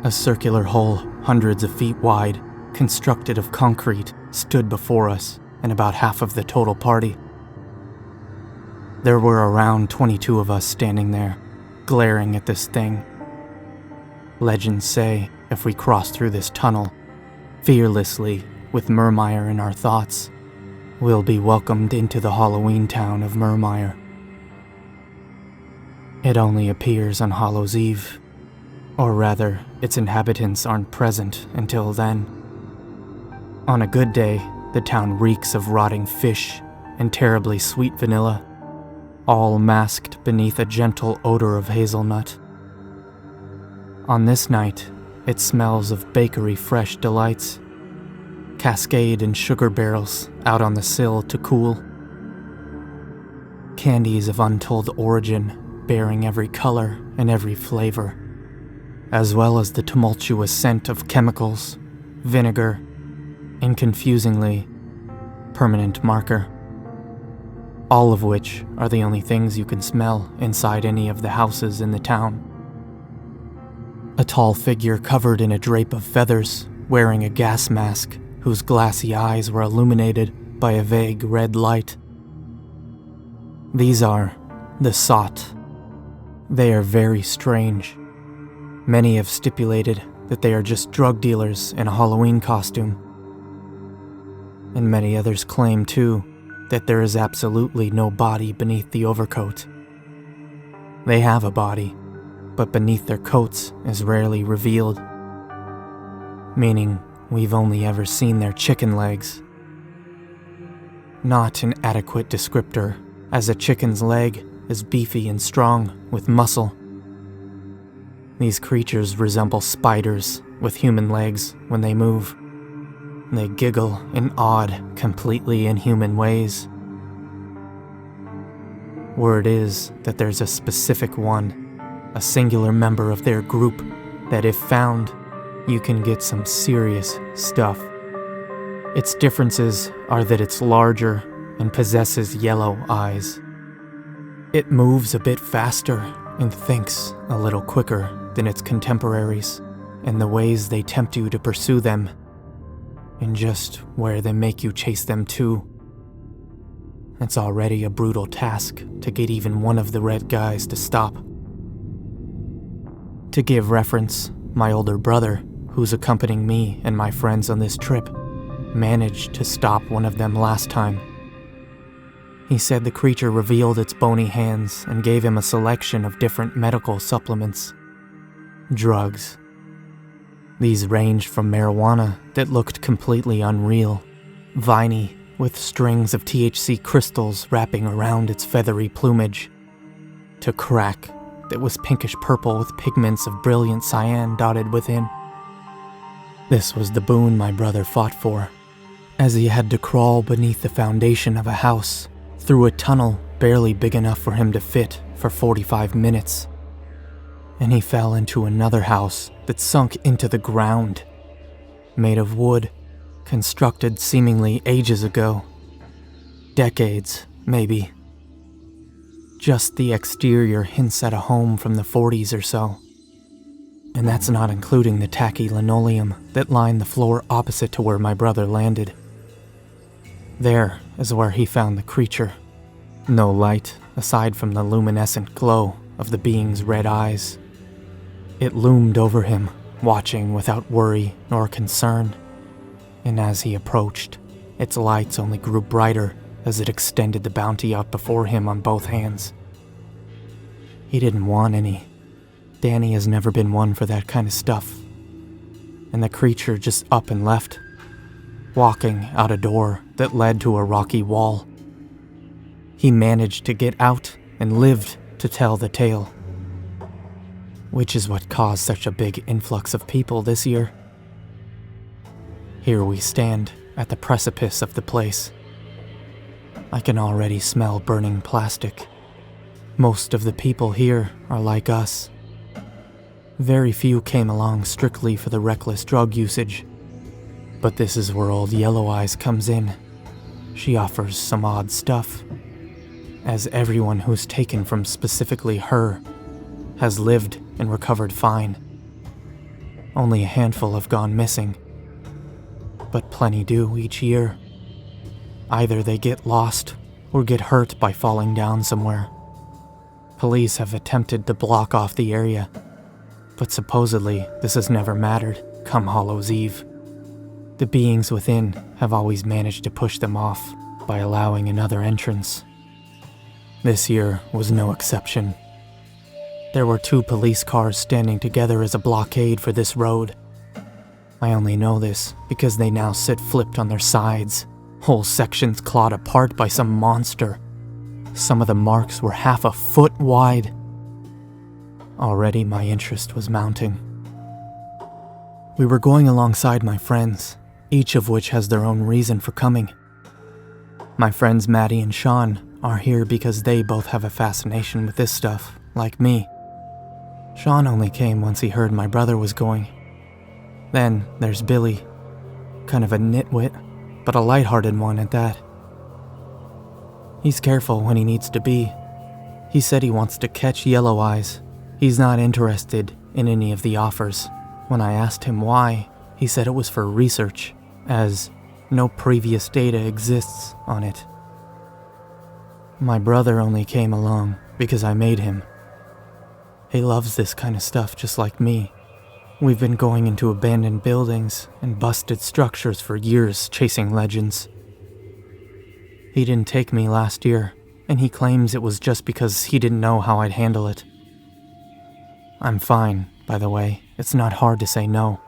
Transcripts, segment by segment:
A circular hole, hundreds of feet wide, constructed of concrete, stood before us and about half of the total party. There were around 22 of us standing there, glaring at this thing. Legends say if we cross through this tunnel, fearlessly, with Murmire in our thoughts, we'll be welcomed into the Halloween town of Murmire. It only appears on Hallows' Eve, or rather, its inhabitants aren't present until then. On a good day, the town reeks of rotting fish and terribly sweet vanilla, all masked beneath a gentle odor of hazelnut. On this night, it smells of bakery fresh delights, cascade and sugar barrels out on the sill to cool, candies of untold origin bearing every color and every flavor, as well as the tumultuous scent of chemicals, vinegar, and confusingly, permanent marker. All of which are the only things you can smell inside any of the houses in the town. A tall figure covered in a drape of feathers, wearing a gas mask whose glassy eyes were illuminated by a vague red light. These are the Sought. They are very strange. Many have stipulated that they are just drug dealers in a Halloween costume. And many others claim, too, that there is absolutely no body beneath the overcoat. They have a body, but beneath their coats is rarely revealed. Meaning, we've only ever seen their chicken legs. Not an adequate descriptor, as a chicken's leg is beefy and strong with muscle. These creatures resemble spiders with human legs when they move. They giggle in odd, completely inhuman ways. Word is that there's a specific one, a singular member of their group, that if found, you can get some serious stuff. Its differences are that it's larger and possesses yellow eyes. It moves a bit faster and thinks a little quicker than its contemporaries, and the ways they tempt you to pursue them, and just where they make you chase them to. It's already a brutal task to get even one of the red guys to stop. To give reference, my older brother, who's accompanying me and my friends on this trip, managed to stop one of them last time. He said the creature revealed its bony hands and gave him a selection of different medical supplements. Drugs. These ranged from marijuana that looked completely unreal, viney, with strings of THC crystals wrapping around its feathery plumage, to crack that was pinkish purple with pigments of brilliant cyan dotted within. This was the boon my brother fought for, as he had to crawl beneath the foundation of a house, through a tunnel barely big enough for him to fit for 45 minutes. And he fell into another house that sunk into the ground, made of wood, constructed seemingly ages ago. Decades, maybe. Just the exterior hints at a home from the 40s or so. And that's not including the tacky linoleum that lined the floor opposite to where my brother landed. There is where he found the creature. No light aside from the luminescent glow of the being's red eyes. It loomed over him, watching without worry nor concern. And as he approached, its lights only grew brighter as it extended the bounty out before him on both hands. He didn't want any. Danny has never been one for that kind of stuff. And the creature just up and left, walking out a door that led to a rocky wall. He managed to get out and lived to tell the tale. Which is what caused such a big influx of people this year. Here we stand at the precipice of the place. I can already smell burning plastic. Most of the people here are like us. Very few came along strictly for the reckless drug usage. But this is where old Yellow Eyes comes in. She offers some odd stuff, as everyone who's taken from specifically her has lived and recovered fine. only a handful have gone missing. But plenty do each year. Either they get lost or get hurt by falling down somewhere. Police have attempted to block off the area, but supposedly this has never mattered come Hallows' Eve. The beings within have always managed to push them off by allowing another entrance. This year was no exception. There were 2 police cars standing together as a blockade for this road. I only know this because they now sit flipped on their sides, whole sections clawed apart by some monster. Some of the marks were half a foot wide. Already my interest was mounting. We were going alongside my friends, each of which has their own reason for coming. My friends Maddie and Sean are here because they both have a fascination with this stuff, like me. Sean only came once he heard my brother was going. Then there's Billy, kind of a nitwit, but a lighthearted one at that. He's careful when he needs to be. He said he wants to catch yellow eyes. He's not interested in any of the offers. When I asked him why, he said it was for research, as no previous data exists on it. My brother only came along because I made him. He loves this kind of stuff just like me. We've been going into abandoned buildings and busted structures for years chasing legends. He didn't take me last year, and he claims it was just because he didn't know how I'd handle it. I'm fine, by the way. It's not hard to say no.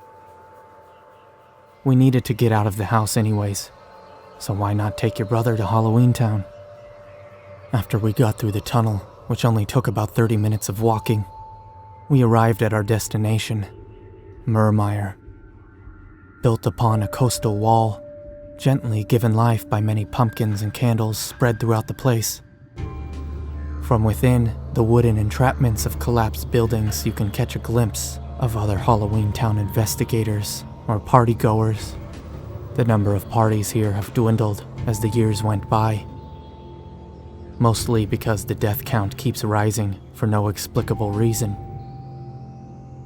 We needed to get out of the house anyways, so why not take your brother to Halloween Town? After we got through the tunnel, which only took about 30 minutes of walking, we arrived at our destination, Murmire. Built upon a coastal wall, gently given life by many pumpkins and candles spread throughout the place. From within the wooden entrapments of collapsed buildings, you can catch a glimpse of other Halloween Town investigators or partygoers. The number of parties here have dwindled as the years went by, mostly because the death count keeps rising for no explicable reason.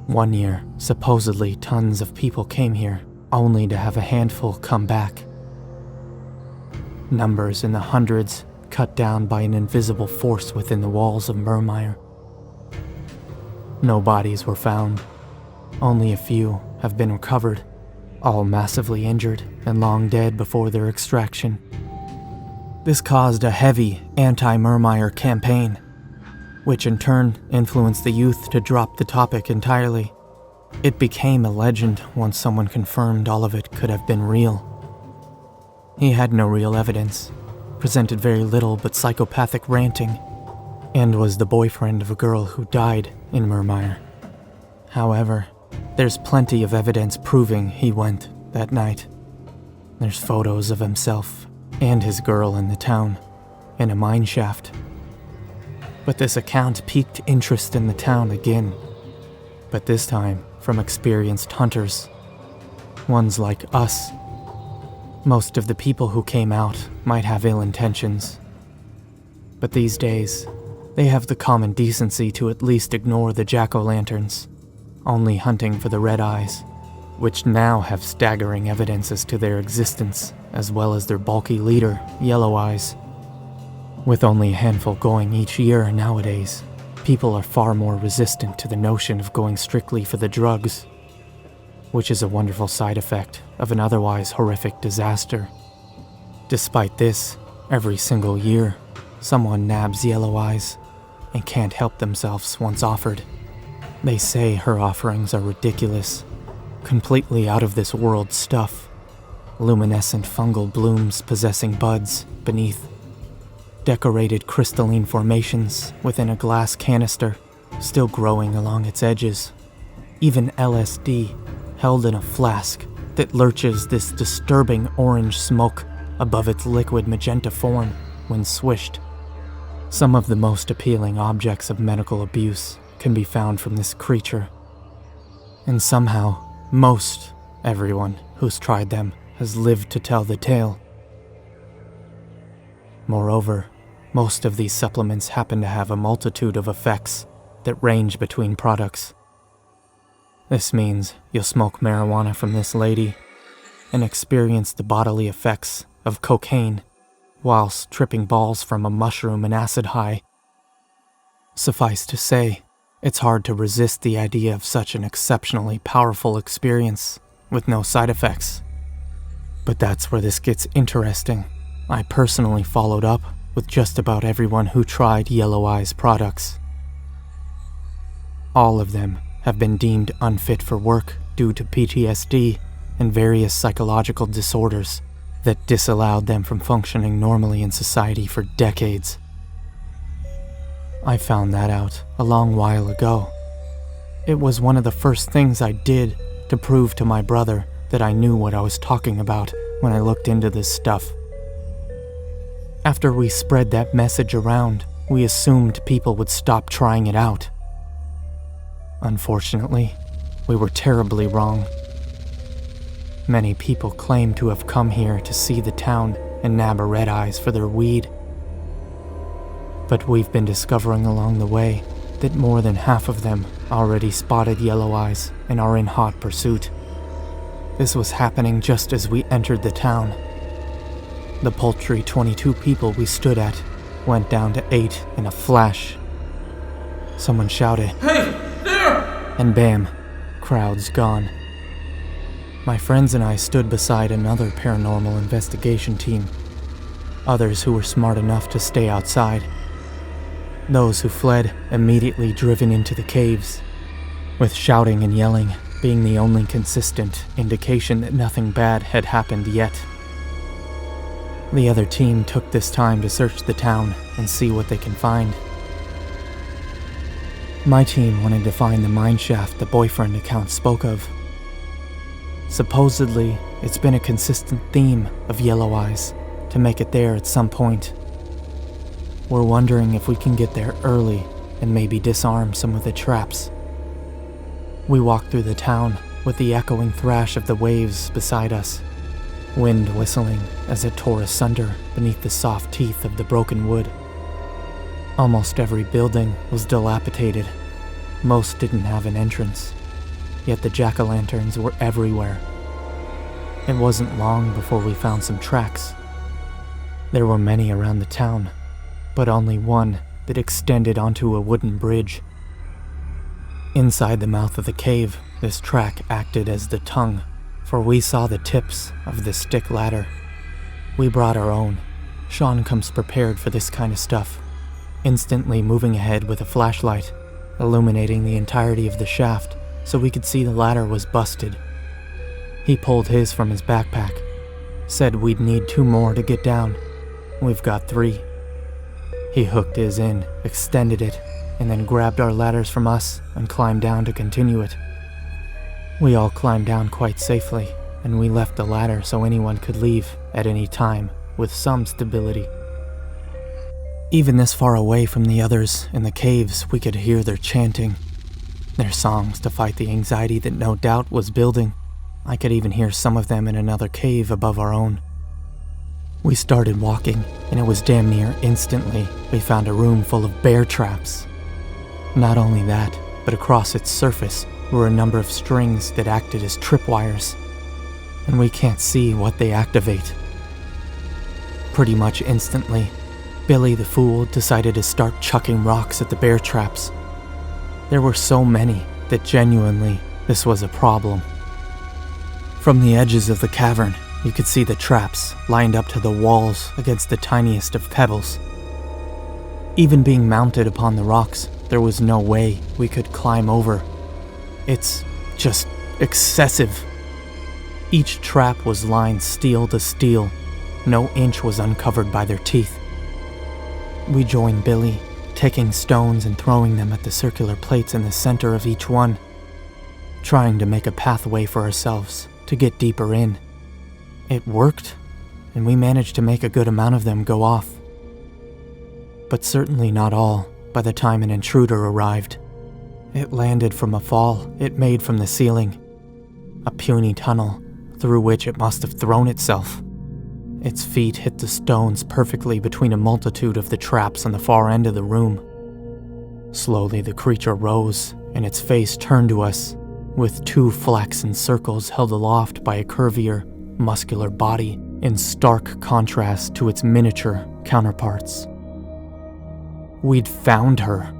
One year, supposedly tons of people came here, only to have a handful come back. Numbers in the hundreds, cut down by an invisible force within the walls of Murmire. No bodies were found. Only a few have been recovered, all massively injured and long dead before their extraction. This caused a heavy anti-Murmire campaign, which in turn influenced the youth to drop the topic entirely. It became a legend once someone confirmed all of it could have been real. He had no real evidence, presented very little but psychopathic ranting, and was the boyfriend of a girl who died in Murmire. However, there's plenty of evidence proving he went that night. There's photos of himself and his girl in the town, in a mine shaft. But this account piqued interest in the town again, but this time from experienced hunters, ones like us. Most of the people who came out might have ill intentions, but these days, they have the common decency to at least ignore the jack-o'-lanterns, only hunting for the red eyes, which now have staggering evidence as to their existence, as well as their bulky leader, Yellow Eyes. With only a handful going each year nowadays, people are far more resistant to the notion of going strictly for the drugs, which is a wonderful side effect of an otherwise horrific disaster. Despite this, every single year, someone nabs Yellow Eyes and can't help themselves once offered. They say her offerings are ridiculous, completely out of this world stuff, luminescent fungal blooms possessing buds beneath, decorated crystalline formations within a glass canister, still growing along its edges, even LSD held in a flask that lurches this disturbing orange smoke above its liquid magenta form when swished. Some of the most appealing objects of medical abuse can be found from this creature, and somehow most everyone who's tried them has lived to tell the tale. Moreover, most of these supplements happen to have a multitude of effects that range between products. This means you'll smoke marijuana from this lady and experience the bodily effects of cocaine whilst tripping balls from a mushroom and acid high. Suffice to say, it's hard to resist the idea of such an exceptionally powerful experience with no side effects. But that's where this gets interesting. I personally followed up with just about everyone who tried Yellow Eye's products. All of them have been deemed unfit for work due to PTSD and various psychological disorders that disallowed them from functioning normally in society for decades. I found that out a long while ago. It was one of the first things I did to prove to my brother that I knew what I was talking about when I looked into this stuff. After we spread that message around, we assumed people would stop trying it out. Unfortunately, we were terribly wrong. Many people claim to have come here to see the town and nab a red eyes for their weed. But we've been discovering along the way that more than half of them already spotted Yellow Eyes and are in hot pursuit. This was happening just as we entered the town. The paltry 22 people we stood at went down to 8 in a flash. Someone shouted, "Hey, there!" And bam, crowd's gone. My friends and I stood beside another paranormal investigation team, others who were smart enough to stay outside. Those who fled immediately driven into the caves, with shouting and yelling being the only consistent indication that nothing bad had happened yet. The other team took this time to search the town and see what they can find. My team wanted to find the mineshaft the boyfriend account spoke of. Supposedly, it's been a consistent theme of Yellow Eyes to make it there at some point. We're wondering if we can get there early and maybe disarm some of the traps. We walked through the town with the echoing thrash of the waves beside us, wind whistling as it tore asunder beneath the soft teeth of the broken wood. Almost every building was dilapidated. Most didn't have an entrance, yet the jack-o'-lanterns were everywhere. It wasn't long before we found some tracks. There were many around the town, but only one that extended onto a wooden bridge. Inside the mouth of the cave, this track acted as the tongue, for we saw the tips of the stick ladder. We brought our own. Sean comes prepared for this kind of stuff, instantly moving ahead with a flashlight, illuminating the entirety of the shaft so we could see the ladder was busted. He pulled his from his backpack, said we'd need 2 more to get down. We've got 3. He hooked his in, extended it, and then grabbed our ladders from us and climbed down to continue it. We all climbed down quite safely, and we left the ladder so anyone could leave at any time with some stability. Even this far away from the others in the caves, we could hear their chanting, their songs to fight the anxiety that no doubt was building. I could even hear some of them in another cave above our own. We started walking, and it was damn near instantly we found a room full of bear traps. Not only that, but across its surface were a number of strings that acted as tripwires, and we can't see what they activate. Pretty much instantly, Billy the Fool decided to start chucking rocks at the bear traps. There were so many that genuinely this was a problem. From the edges of the cavern, you could see the traps lined up to the walls against the tiniest of pebbles. Even being mounted upon the rocks, there was no way we could climb over. It's just excessive. Each trap was lined steel to steel. No inch was uncovered by their teeth. We joined Billy, taking stones and throwing them at the circular plates in the center of each one, trying to make a pathway for ourselves to get deeper in. It worked, and we managed to make a good amount of them go off. But certainly not all by the time an intruder arrived. It landed from a fall it made from the ceiling, a puny tunnel through which it must have thrown itself. Its feet hit the stones perfectly between a multitude of the traps on the far end of the room. Slowly the creature rose, and its face turned to us, with two flaxen circles held aloft by a curvier, muscular body in stark contrast to its miniature counterparts. We'd found her.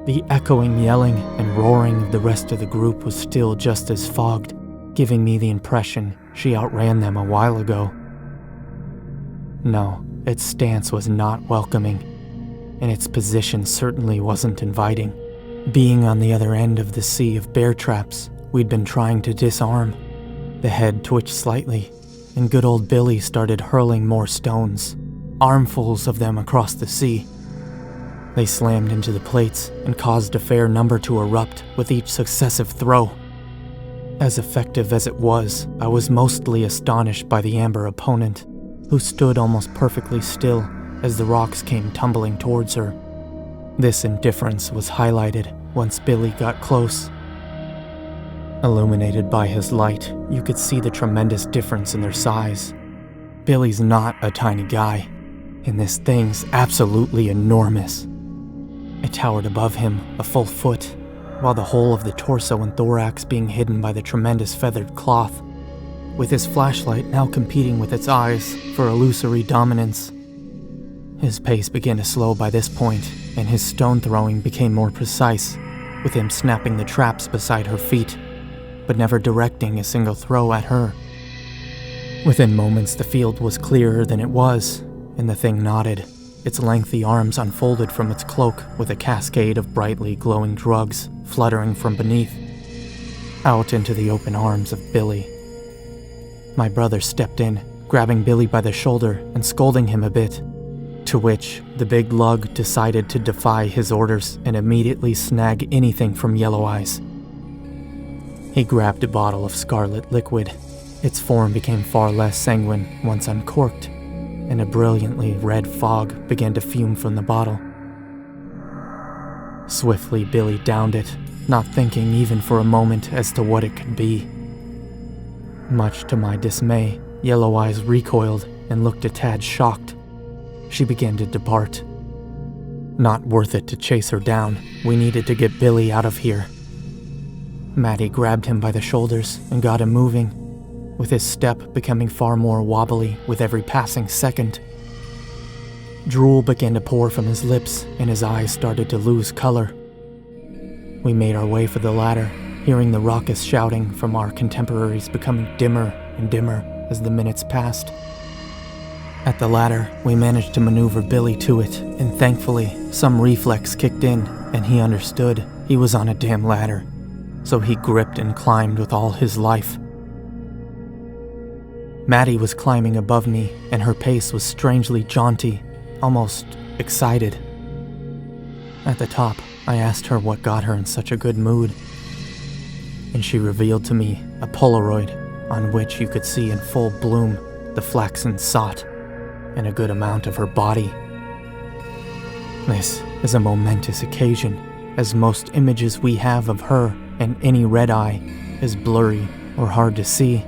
The echoing yelling and roaring of the rest of the group was still just as fogged, giving me the impression she outran them a while ago. No, its stance was not welcoming, and its position certainly wasn't inviting. Being on the other end of the sea of bear traps we'd been trying to disarm, the head twitched slightly, and good old Billy started hurling more stones, armfuls of them across the sea. They slammed into the plates and caused a fair number to erupt with each successive throw. As effective as it was, I was mostly astonished by the amber opponent, who stood almost perfectly still as the rocks came tumbling towards her. This indifference was highlighted once Billy got close. Illuminated by his light, you could see the tremendous difference in their size. Billy's not a tiny guy, and this thing's absolutely enormous. It towered above him a full foot, while the whole of the torso and thorax being hidden by the tremendous feathered cloth, with his flashlight now competing with its eyes for illusory dominance. His pace began to slow by this point, and his stone throwing became more precise, with him snapping the traps beside her feet, but never directing a single throw at her. Within moments, the field was clearer than it was, and the thing nodded. Its lengthy arms unfolded from its cloak with a cascade of brightly glowing drugs fluttering from beneath, out into the open arms of Billy. My brother stepped in, grabbing Billy by the shoulder and scolding him a bit, to which the big lug decided to defy his orders and immediately snag anything from Yellow Eyes. He grabbed a bottle of scarlet liquid. Its form became far less sanguine once uncorked, and a brilliantly red fog began to fume from the bottle. Swiftly, Billy downed it, not thinking even for a moment as to what it could be. Much to my dismay, Yellow Eyes recoiled and looked a tad shocked. She began to depart. Not worth it to chase her down. We needed to get Billy out of here. Maddie grabbed him by the shoulders and got him moving, with his step becoming far more wobbly with every passing second. Drool began to pour from his lips, and his eyes started to lose color. We made our way for the ladder, hearing the raucous shouting from our contemporaries becoming dimmer and dimmer as the minutes passed. At the ladder, we managed to maneuver Billy to it, and thankfully, some reflex kicked in, and he understood he was on a damn ladder, so he gripped and climbed with all his life. Maddie was climbing above me, and her pace was strangely jaunty, almost excited. At the top, I asked her what got her in such a good mood, and she revealed to me a Polaroid on which you could see in full bloom the flaxen sot and a good amount of her body. This is a momentous occasion, as most images we have of her and any red eye is blurry or hard to see.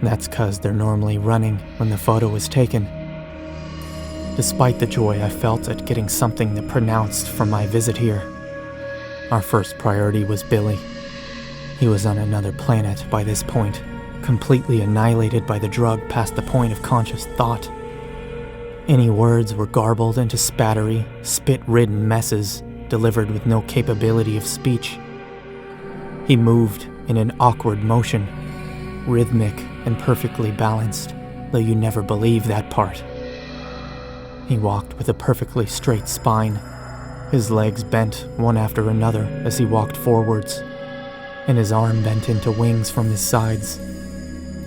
That's 'cause they're normally running when the photo is taken. Despite the joy I felt at getting something that pronounced from my visit here, our first priority was Billy. He was on another planet by this point, completely annihilated by the drug past the point of conscious thought. Any words were garbled into spattery, spit-ridden messes delivered with no capability of speech. He moved in an awkward motion, rhythmic and perfectly balanced, though you never believe that part. He walked with a perfectly straight spine, his legs bent one after another as he walked forwards, and his arm bent into wings from his sides,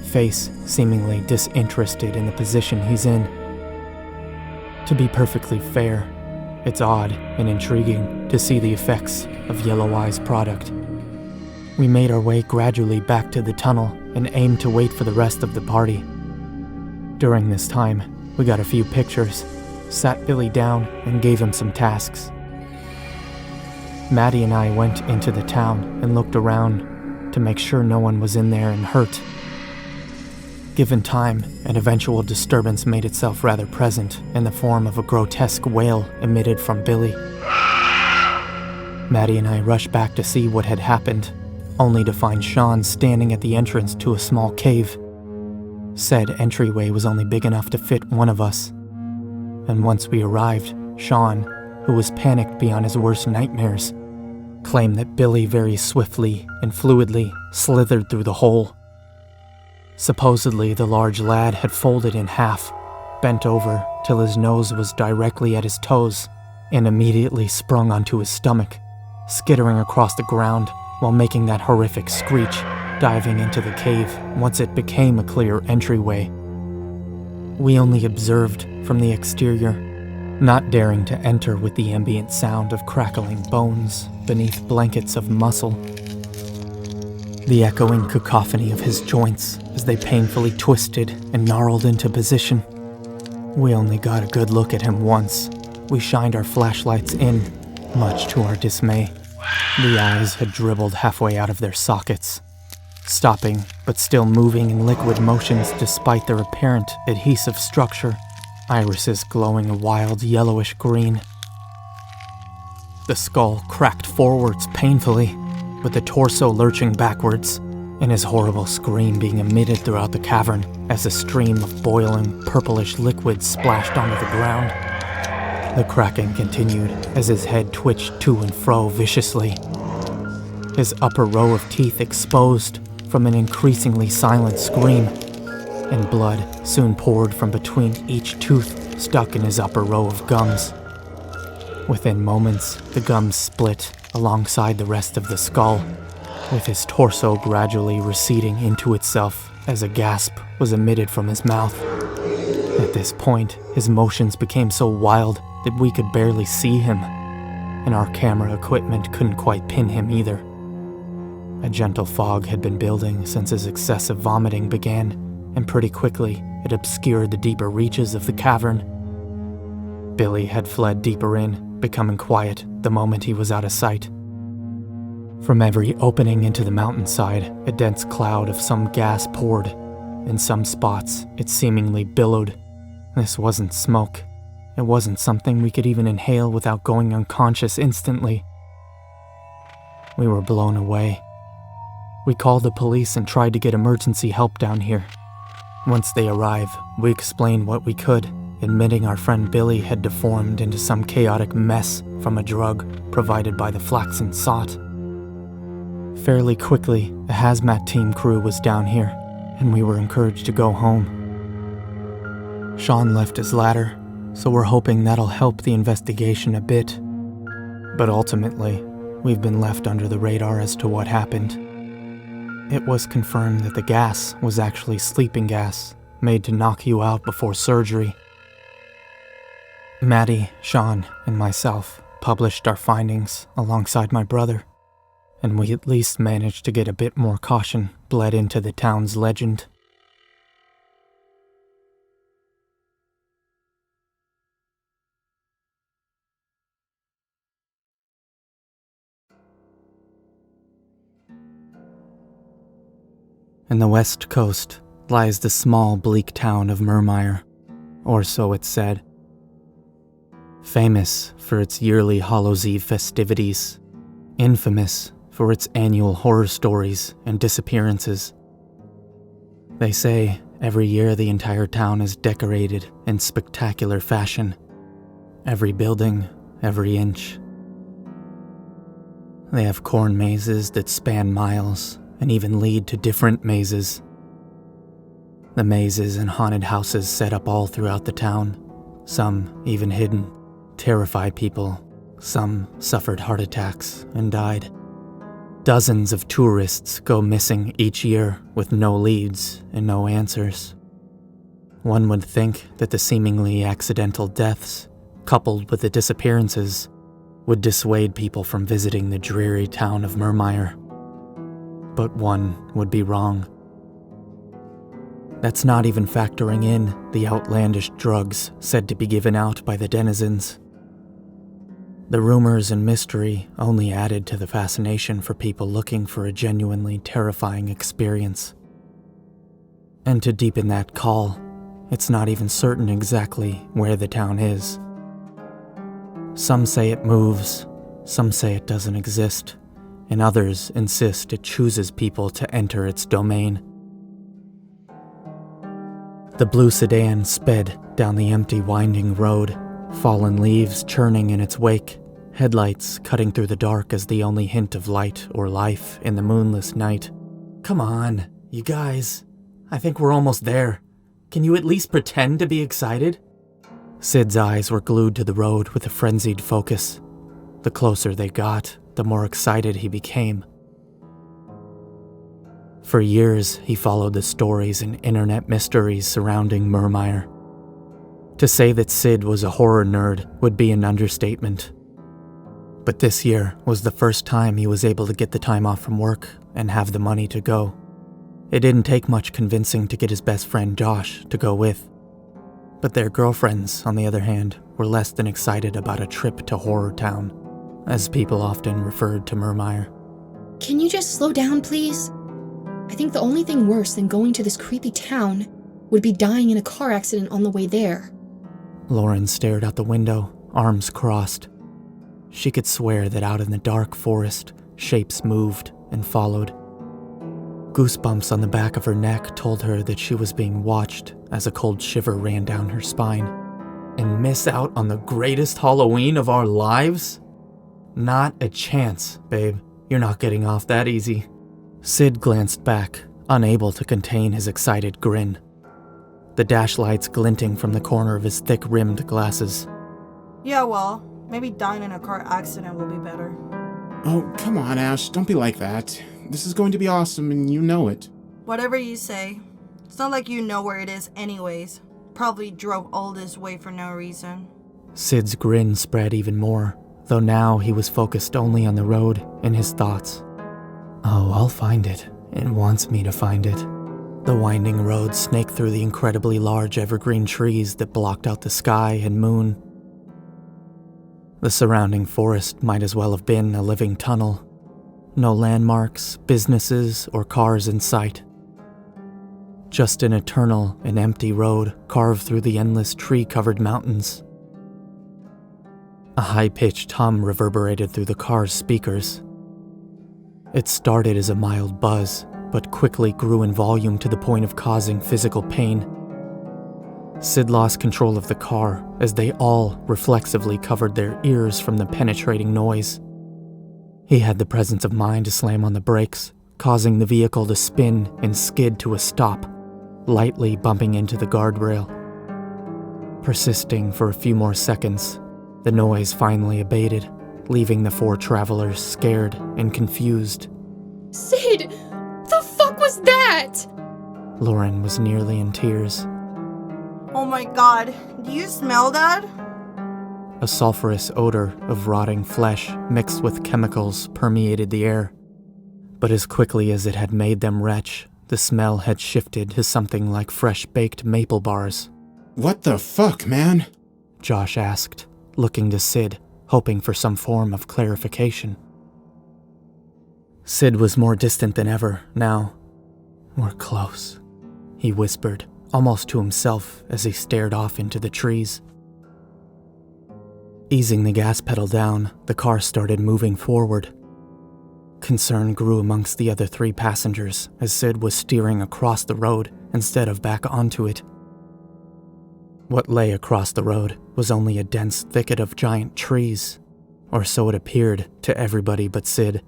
face seemingly disinterested in the position he's in. To be perfectly fair, it's odd and intriguing to see the effects of Yellow Eye's product. We made our way gradually back to the tunnel and aimed to wait for the rest of the party. During this time, we got a few pictures, sat Billy down, and gave him some tasks. Maddie and I went into the town and looked around to make sure no one was in there and hurt. Given time, an eventual disturbance made itself rather present in the form of a grotesque wail emitted from Billy. Maddie and I rushed back to see what had happened, only to find Sean standing at the entrance to a small cave. Said entryway was only big enough to fit one of us. And once we arrived, Sean, who was panicked beyond his worst nightmares, claimed that Billy very swiftly and fluidly slithered through the hole. Supposedly, the large lad had folded in half, bent over till his nose was directly at his toes, and immediately sprung onto his stomach, skittering across the ground while making that horrific screech, diving into the cave once it became a clear entryway. We only observed from the exterior, not daring to enter with the ambient sound of crackling bones beneath blankets of muscle. The echoing cacophony of his joints as they painfully twisted and gnarled into position. We only got a good look at him once. We shined our flashlights in, much to our dismay. The eyes had dribbled halfway out of their sockets, stopping but still moving in liquid motions despite their apparent adhesive structure, irises glowing a wild yellowish green. The skull cracked forwards painfully, with the torso lurching backwards, and his horrible scream being emitted throughout the cavern as a stream of boiling, purplish liquid splashed onto the ground. The cracking continued as his head twitched to and fro viciously, his upper row of teeth exposed from an increasingly silent scream, and blood soon poured from between each tooth stuck in his upper row of gums. Within moments, the gums split alongside the rest of the skull, with his torso gradually receding into itself as a gasp was emitted from his mouth. At this point, his motions became so wild that we could barely see him, and our camera equipment couldn't quite pin him either. A gentle fog had been building since his excessive vomiting began, and pretty quickly it obscured the deeper reaches of the cavern. Billy had fled deeper in, becoming quiet the moment he was out of sight. From every opening into the mountainside, a dense cloud of some gas poured. In some spots, it seemingly billowed. This wasn't smoke. It wasn't something we could even inhale without going unconscious instantly. We were blown away. We called the police and tried to get emergency help down here. Once they arrived, we explained what we could, admitting our friend Billy had deformed into some chaotic mess from a drug provided by the flaxen sot. Fairly quickly, a hazmat team crew was down here, and we were encouraged to go home. Sean left his ladder, so we're hoping that'll help the investigation a bit. But ultimately, we've been left under the radar as to what happened. It was confirmed that the gas was actually sleeping gas, made to knock you out before surgery. Maddie, Sean, and myself published our findings alongside my brother, and we at least managed to get a bit more caution bled into the town's legend. In the west coast lies the small, bleak town of Murmire, or so it's said. Famous for its yearly Hallows Eve festivities, infamous for its annual horror stories and disappearances. They say every year the entire town is decorated in spectacular fashion. Every building, every inch. They have corn mazes that span miles and even lead to different mazes. The mazes and haunted houses set up all throughout the town, some even hidden, terrify people. Some suffered heart attacks and died. Dozens of tourists go missing each year with no leads and no answers. One would think that the seemingly accidental deaths, coupled with the disappearances, would dissuade people from visiting the dreary town of Murmire. But one would be wrong. That's not even factoring in the outlandish drugs said to be given out by the denizens. The rumors and mystery only added to the fascination for people looking for a genuinely terrifying experience. And to deepen that call, it's not even certain exactly where the town is. Some say it moves, Some say it doesn't exist, and others insist it chooses people to enter its domain. The blue sedan sped down the empty, winding road, fallen leaves churning in its wake, headlights cutting through the dark as the only hint of light or life in the moonless night. Come on, you guys. I think we're almost there. Can you at least pretend to be excited? Sid's eyes were glued to the road with a frenzied focus. The closer they got, the more excited he became. For years, he followed the stories and internet mysteries surrounding Murmire. To say that Sid was a horror nerd would be an understatement. But this year was the first time he was able to get the time off from work and have the money to go. It didn't take much convincing to get his best friend Josh to go with. But their girlfriends, on the other hand, were less than excited about a trip to Horror Town, as people often referred to Murmire. Can you just slow down, please? I think the only thing worse than going to this creepy town would be dying in a car accident on the way there. Lauren stared out the window, arms crossed. She could swear that out in the dark forest, shapes moved and followed. Goosebumps on the back of her neck told her that she was being watched as a cold shiver ran down her spine. And miss out on the greatest Halloween of our lives? Not a chance, babe. You're not getting off that easy. Sid glanced back, unable to contain his excited grin. The dash lights glinting from the corner of his thick-rimmed glasses. Yeah, well, maybe dying in a car accident will be better. Oh, come on, Ash. Don't be like that. This is going to be awesome, and you know it. Whatever you say. It's not like you know where it is anyways. Probably drove all this way for no reason. Sid's grin spread even more, though now he was focused only on the road and his thoughts. Oh, I'll find it. It wants me to find it. The winding road snaked through the incredibly large evergreen trees that blocked out the sky and moon. The surrounding forest might as well have been a living tunnel. No landmarks, businesses, or cars in sight. Just an eternal and empty road carved through the endless tree-covered mountains. A high-pitched hum reverberated through the car's speakers. It started as a mild buzz, but quickly grew in volume to the point of causing physical pain. Sid lost control of the car as they all reflexively covered their ears from the penetrating noise. He had the presence of mind to slam on the brakes, causing the vehicle to spin and skid to a stop, lightly bumping into the guardrail. Persisting for a few more seconds, the noise finally abated, leaving the four travelers scared and confused. Sid! The fuck was that? Lauren was nearly in tears. Oh my god, do you smell that? A sulfurous odor of rotting flesh mixed with chemicals permeated the air. But as quickly as it had made them retch, the smell had shifted to something like fresh-baked maple bars. What the fuck, man? Josh asked, looking to Sid, hoping for some form of clarification. Sid was more distant than ever now. We're close, he whispered, almost to himself as he stared off into the trees. Easing the gas pedal down, the car started moving forward. Concern grew amongst the other three passengers as Sid was steering across the road instead of back onto it. What lay across the road was only a dense thicket of giant trees, or so it appeared to everybody but Sid.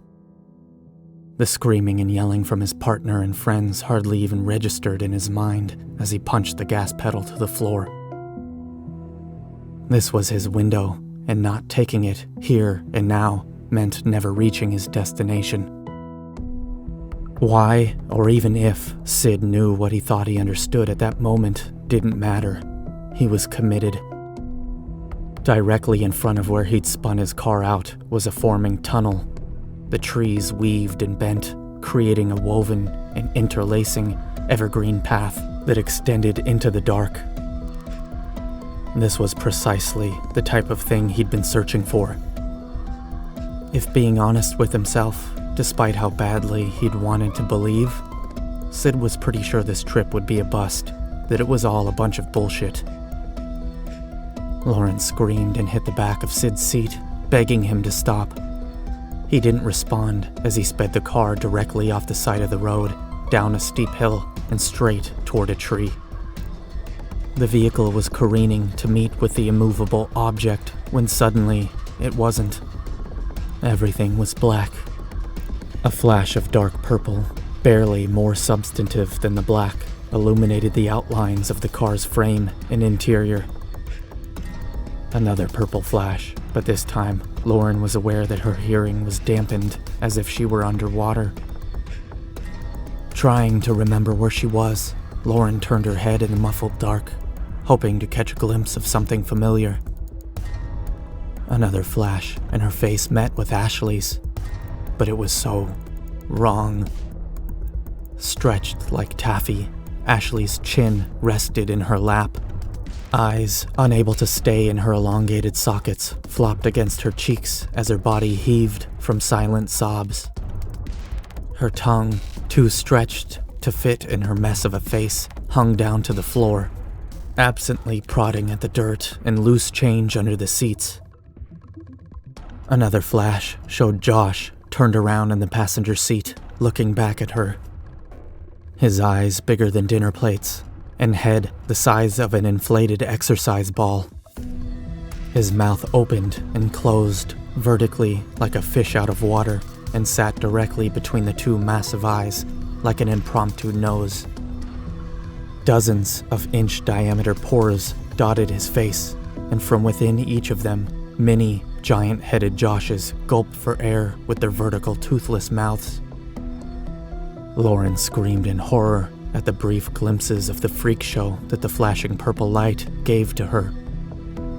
The screaming and yelling from his partner and friends hardly even registered in his mind as he punched the gas pedal to the floor. This was his window, and not taking it here and now meant never reaching his destination. Why, or even if, Sid knew what he thought he understood at that moment didn't matter. He was committed. Directly in front of where he'd spun his car out was a forming tunnel. The trees weaved and bent, creating a woven and interlacing evergreen path that extended into the dark. This was precisely the type of thing he'd been searching for. If being honest with himself, despite how badly he'd wanted to believe, Sid was pretty sure this trip would be a bust, that it was all a bunch of bullshit. Lauren screamed and hit the back of Sid's seat, begging him to stop. He didn't respond as he sped the car directly off the side of the road, down a steep hill, and straight toward a tree. The vehicle was careening to meet with the immovable object when suddenly it wasn't. Everything was black. A flash of dark purple, barely more substantive than the black, illuminated the outlines of the car's frame and interior. Another purple flash, but this time, Lauren was aware that her hearing was dampened as if she were underwater. Trying to remember where she was, Lauren turned her head in the muffled dark, hoping to catch a glimpse of something familiar. Another flash, and her face met with Ashley's, but it was so wrong. Stretched like taffy, Ashley's chin rested in her lap. Eyes, unable to stay in her elongated sockets, flopped against her cheeks as her body heaved from silent sobs. Her tongue, too stretched to fit in her mess of a face, hung down to the floor, absently prodding at the dirt and loose change under the seats. Another flash showed Josh turned around in the passenger seat, looking back at her. His eyes bigger than dinner plates, and head the size of an inflated exercise ball. His mouth opened and closed vertically like a fish out of water and sat directly between the two massive eyes like an impromptu nose. Dozens of inch-diameter pores dotted his face, and from within each of them, many giant-headed Joshes gulped for air with their vertical toothless mouths. Lauren screamed in horror at the brief glimpses of the freak show that the flashing purple light gave to her.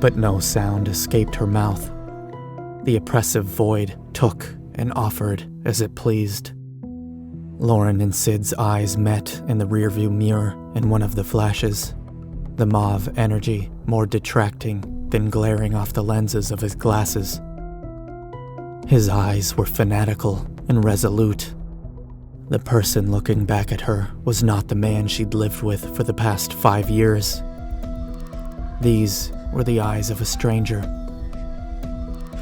But no sound escaped her mouth. The oppressive void took and offered as it pleased. Lauren and Sid's eyes met in the rearview mirror in one of the flashes, the mauve energy more detracting than glaring off the lenses of his glasses. His eyes were fanatical and resolute. The person looking back at her was not the man she'd lived with for the past 5 years. These were the eyes of a stranger.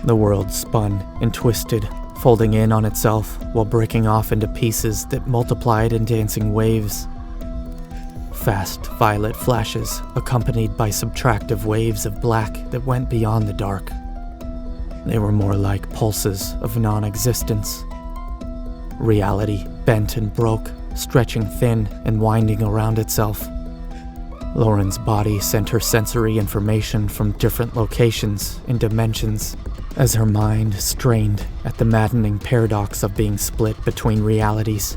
The world spun and twisted, folding in on itself while breaking off into pieces that multiplied in dancing waves. Fast violet flashes accompanied by subtractive waves of black that went beyond the dark. They were more like pulses of non-existence. Reality bent and broke, stretching thin and winding around itself. Lauren's body sent her sensory information from different locations and dimensions as her mind strained at the maddening paradox of being split between realities,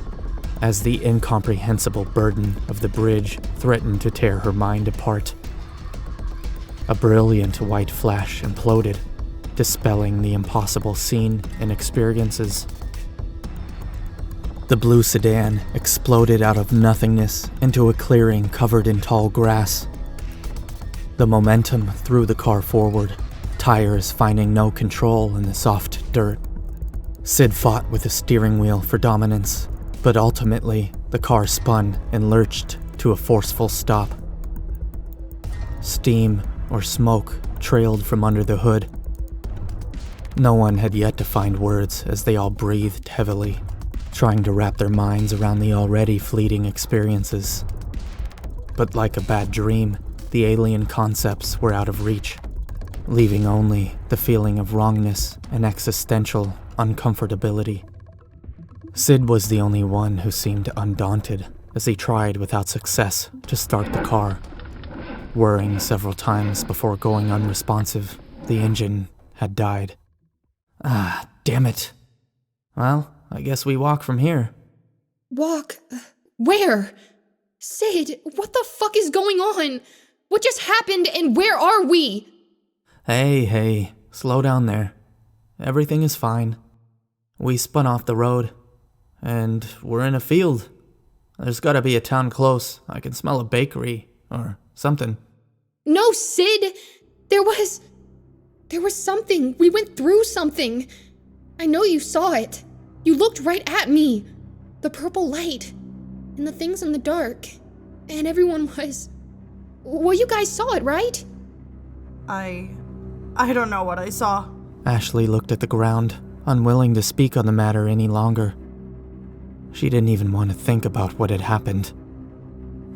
as the incomprehensible burden of the bridge threatened to tear her mind apart. A brilliant white flash imploded, dispelling the impossible scene and experiences. The blue sedan exploded out of nothingness into a clearing covered in tall grass. The momentum threw the car forward, tires finding no control in the soft dirt. Sid fought with the steering wheel for dominance, but ultimately the car spun and lurched to a forceful stop. Steam or smoke trailed from under the hood. No one had yet to find words as they all breathed heavily, trying to wrap their minds around the already fleeting experiences. But like a bad dream, the alien concepts were out of reach, leaving only the feeling of wrongness and existential uncomfortability. Sid was the only one who seemed undaunted as he tried without success to start the car. Whirring several times before going unresponsive, the engine had died. Ah, damn it. Well, I guess we walk from here. Walk? Where? Sid, what the fuck is going on? What just happened and where are we? Hey, slow down there. Everything is fine. We spun off the road, and we're in a field. There's gotta be a town close. I can smell a bakery, or something. No, Sid! There was something. We went through something. I know you saw it. You looked right at me. The purple light. And the things in the dark. And everyone was... Well, you guys saw it, right? I don't know what I saw. Ashley looked at the ground, unwilling to speak on the matter any longer. She didn't even want to think about what had happened.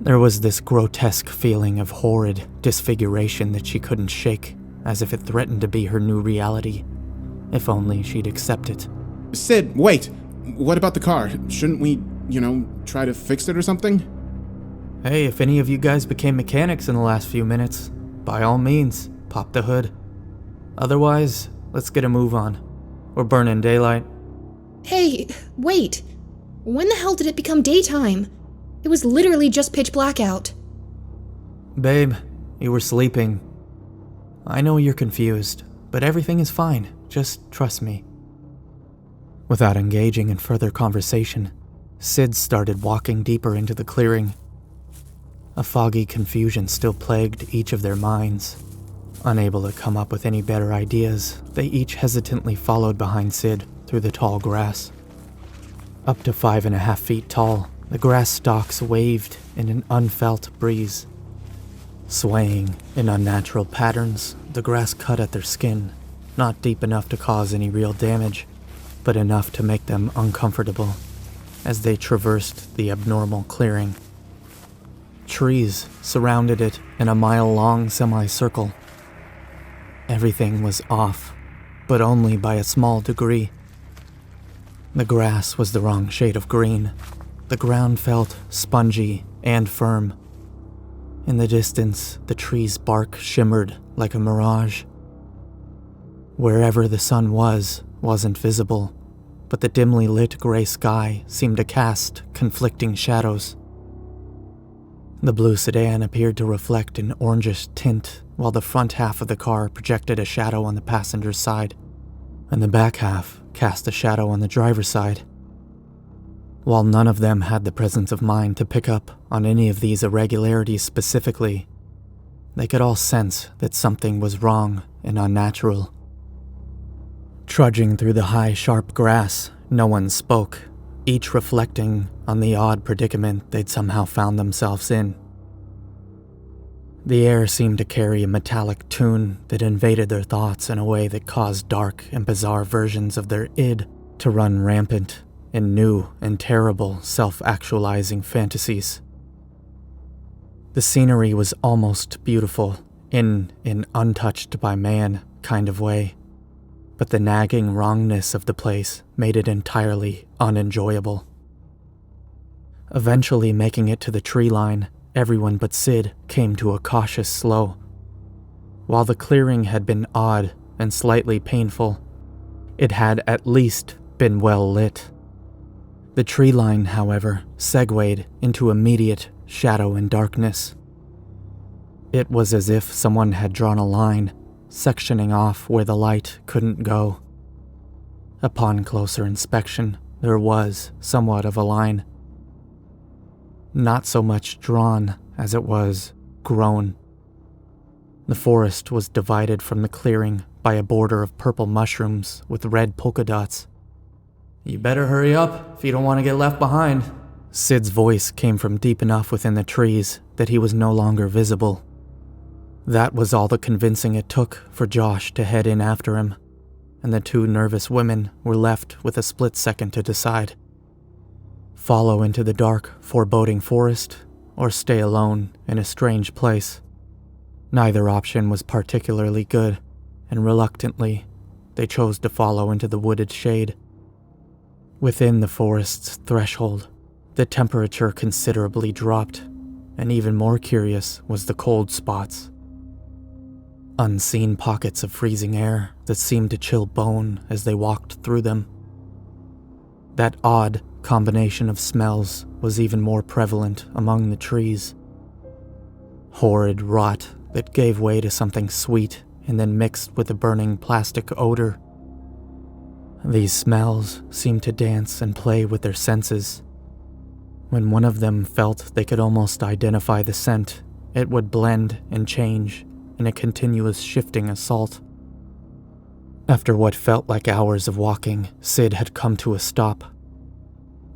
There was this grotesque feeling of horrid disfiguration that she couldn't shake, as if it threatened to be her new reality, if only she'd accept it. Sid, wait! What about the car? Shouldn't we, try to fix it or something? Hey, if any of you guys became mechanics in the last few minutes, by all means, pop the hood. Otherwise, let's get a move on. We're burning daylight. Hey, wait. When the hell did it become daytime? It was literally just pitch black out. Babe, you were sleeping. I know you're confused, but everything is fine. Just trust me. Without engaging in further conversation, Sid started walking deeper into the clearing. A foggy confusion still plagued each of their minds. Unable to come up with any better ideas, they each hesitantly followed behind Sid through the tall grass. Up to 5.5 feet tall, the grass stalks waved in an unfelt breeze. Swaying in unnatural patterns, the grass cut at their skin, not deep enough to cause any real damage, but enough to make them uncomfortable as they traversed the abnormal clearing. Trees surrounded it in a mile-long semicircle. Everything was off, but only by a small degree. The grass was the wrong shade of green. The ground felt spongy and firm. In the distance, the tree's bark shimmered like a mirage. Wherever the sun wasn't visible, but the dimly lit gray sky seemed to cast conflicting shadows. The blue sedan appeared to reflect an orangish tint, while the front half of the car projected a shadow on the passenger's side, and the back half cast a shadow on the driver's side. While none of them had the presence of mind to pick up on any of these irregularities specifically, they could all sense that something was wrong and unnatural. Trudging through the high, sharp grass, no one spoke, each reflecting on the odd predicament they'd somehow found themselves in. The air seemed to carry a metallic tune that invaded their thoughts in a way that caused dark and bizarre versions of their id to run rampant in new and terrible self-actualizing fantasies. The scenery was almost beautiful, in an untouched by man kind of way, but the nagging wrongness of the place made it entirely unenjoyable. Eventually making it to the tree line, everyone but Sid came to a cautious slow. While the clearing had been odd and slightly painful, it had at least been well lit. The tree line, however, segued into immediate shadow and darkness. It was as if someone had drawn a line, sectioning off where the light couldn't go. Upon closer inspection, there was somewhat of a line. Not so much drawn as it was grown. The forest was divided from the clearing by a border of purple mushrooms with red polka dots. "You better hurry up if you don't want to get left behind." Sid's voice came from deep enough within the trees that he was no longer visible. That was all the convincing it took for Josh to head in after him, and the two nervous women were left with a split second to decide. Follow into the dark, foreboding forest, or stay alone in a strange place. Neither option was particularly good, and reluctantly, they chose to follow into the wooded shade. Within the forest's threshold, the temperature considerably dropped, and even more curious was the cold spots. Unseen pockets of freezing air that seemed to chill bone as they walked through them. That odd combination of smells was even more prevalent among the trees. Horrid rot that gave way to something sweet and then mixed with a burning plastic odor. These smells seemed to dance and play with their senses. When one of them felt they could almost identify the scent, it would blend and change in a continuous shifting assault. After what felt like hours of walking, Sid had come to a stop.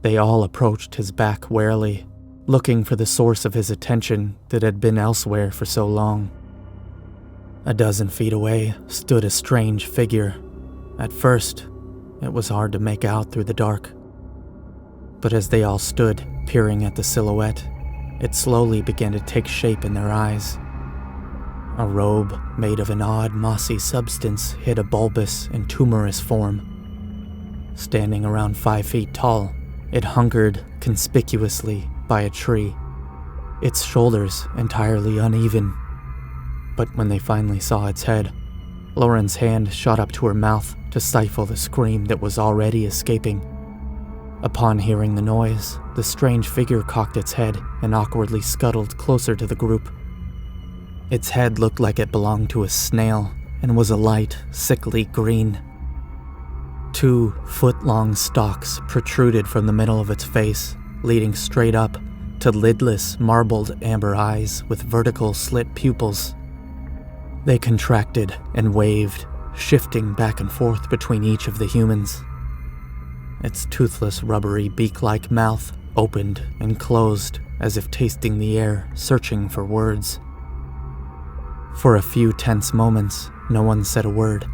They all approached his back warily, looking for the source of his attention that had been elsewhere for so long. 12 feet away stood a strange figure, At first, it was hard to make out through the dark. But as they all stood, peering at the silhouette, it slowly began to take shape in their eyes. A robe made of an odd, mossy substance hid a bulbous and tumorous form. Standing around 5 feet tall, it hungered conspicuously by a tree, its shoulders entirely uneven. But when they finally saw its head, Lauren's hand shot up to her mouth to stifle the scream that was already escaping. Upon hearing the noise, the strange figure cocked its head and awkwardly scuttled closer to the group. Its head looked like it belonged to a snail and was a light, sickly green. 2 foot-long stalks protruded from the middle of its face, leading straight up to lidless, marbled amber eyes with vertical slit pupils. They contracted and waved, shifting back and forth between each of the humans. Its toothless, rubbery, beak-like mouth opened and closed as if tasting the air, searching for words. For a few tense moments, no one said a word,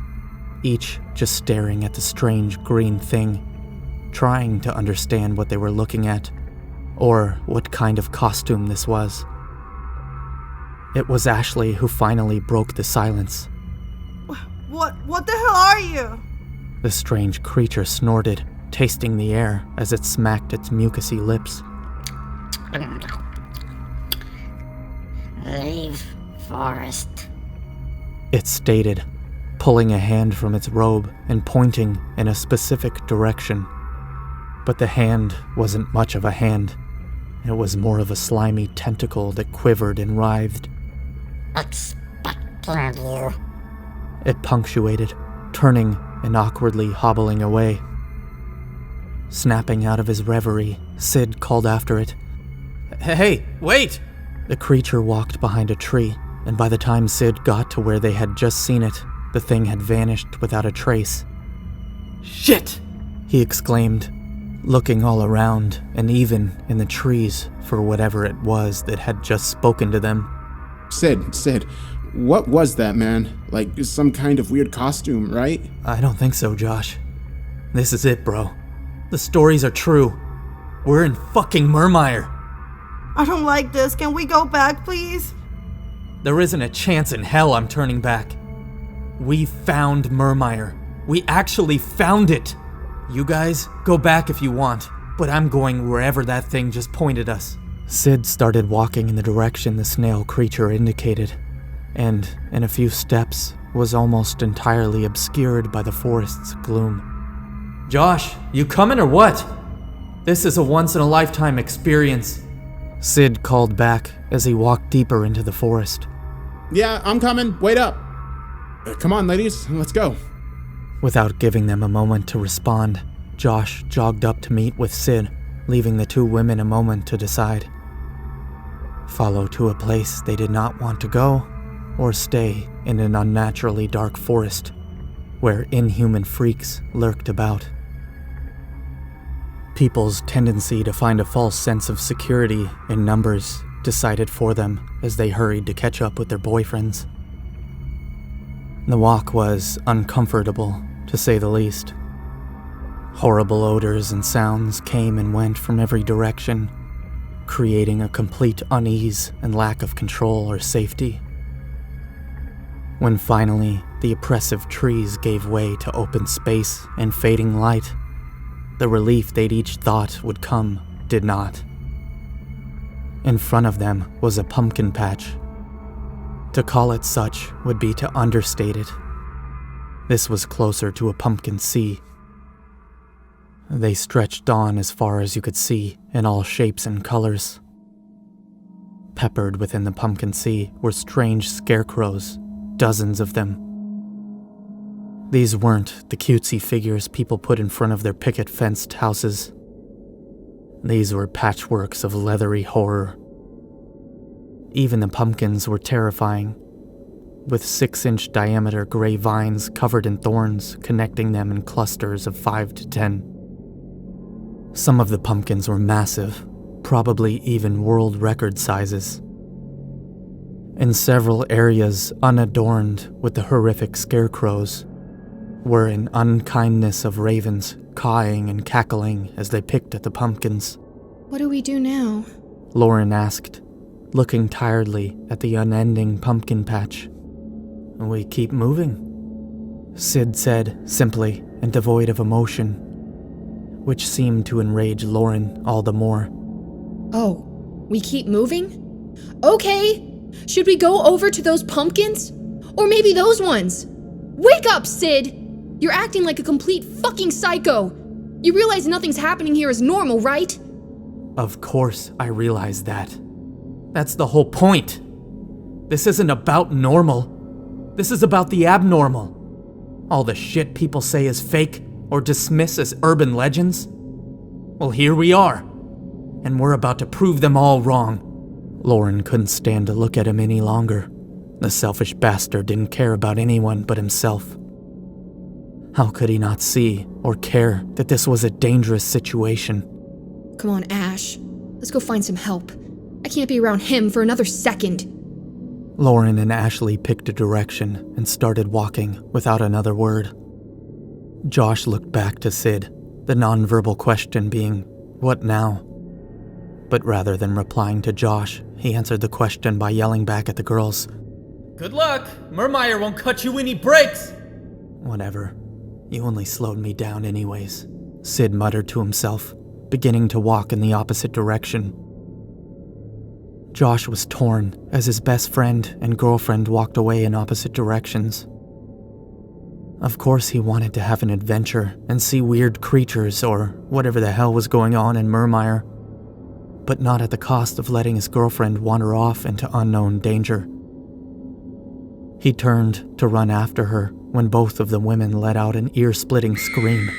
each just staring at the strange green thing, trying to understand what they were looking at, or what kind of costume this was. It was Ashley who finally broke the silence. What the hell are you? The strange creature snorted, tasting the air as it smacked its mucousy lips. Leave forest. It stated, pulling a hand from its robe and pointing in a specific direction. But the hand wasn't much of a hand. It was more of a slimy tentacle that quivered and writhed. Expecting you. It punctuated, turning and awkwardly hobbling away. Snapping out of his reverie, Sid called after it. Hey, wait! The creature walked behind a tree, and by the time Sid got to where they had just seen it, the thing had vanished without a trace. Shit! He exclaimed, looking all around and even in the trees for whatever it was that had just spoken to them. Sid, what was that, man? Like some kind of weird costume, right? I don't think so, Josh. This is it, bro. The stories are true. We're in fucking Murmire. I don't like this. Can we go back, please? There isn't a chance in hell I'm turning back. We found Murmire. We actually found it. You guys, go back if you want, but I'm going wherever that thing just pointed us. Sid started walking in the direction the snail creature indicated, and in a few steps was almost entirely obscured by the forest's gloom. Josh, you coming or what? This is a once-in-a-lifetime experience. Sid called back as he walked deeper into the forest. Yeah, I'm coming. Wait up. Come on, ladies, let's go. Without giving them a moment to respond, Josh jogged up to meet with Sid, leaving the 2 women a moment to decide. Follow to a place they did not want to go, or stay in an unnaturally dark forest, where inhuman freaks lurked about. People's tendency to find a false sense of security in numbers decided for them as they hurried to catch up with their boyfriends. The walk was uncomfortable, to say the least. Horrible odors and sounds came and went from every direction, creating a complete unease and lack of control or safety. When finally the oppressive trees gave way to open space and fading light, the relief they'd each thought would come did not. In front of them was a pumpkin patch. To call it such would be to understate it. This was closer to a pumpkin sea. They stretched on as far as you could see in all shapes and colors. Peppered within the pumpkin sea were strange scarecrows, dozens of them. These weren't the cutesy figures people put in front of their picket-fenced houses. These were patchworks of leathery horror. Even the pumpkins were terrifying, with 6-inch diameter gray vines covered in thorns connecting them in clusters of 5 to 10. Some of the pumpkins were massive, probably even world record sizes. In several areas unadorned with the horrific scarecrows, were an unkindness of ravens, cawing and cackling as they picked at the pumpkins. What do we do now? Lauren asked, looking tiredly at the unending pumpkin patch. We keep moving, Sid said, simply and devoid of emotion, which seemed to enrage Lauren all the more. Oh, we keep moving? Okay, should we go over to those pumpkins? Or maybe those ones? Wake up, Sid! You're acting like a complete fucking psycho! You realize nothing's happening here is normal, right? Of course I realize that. That's the whole point. This isn't about normal. This is about the abnormal. All the shit people say is fake or dismiss as urban legends. Well, here we are. And we're about to prove them all wrong. Lauren couldn't stand to look at him any longer. The selfish bastard didn't care about anyone but himself. How could he not see or care that this was a dangerous situation? Come on, Ash. Let's go find some help. I can't be around him for another second. Lauren and Ashley picked a direction and started walking without another word. Josh looked back to Sid, the nonverbal question being, "What now?" But rather than replying to Josh, he answered the question by yelling back at the girls. Good luck! Murmire won't cut you any breaks! Whatever. You only slowed me down anyways, Sid muttered to himself, beginning to walk in the opposite direction. Josh was torn as his best friend and girlfriend walked away in opposite directions. Of course he wanted to have an adventure and see weird creatures or whatever the hell was going on in Murmire, but not at the cost of letting his girlfriend wander off into unknown danger. He turned to run after her when both of the women let out an ear-splitting scream.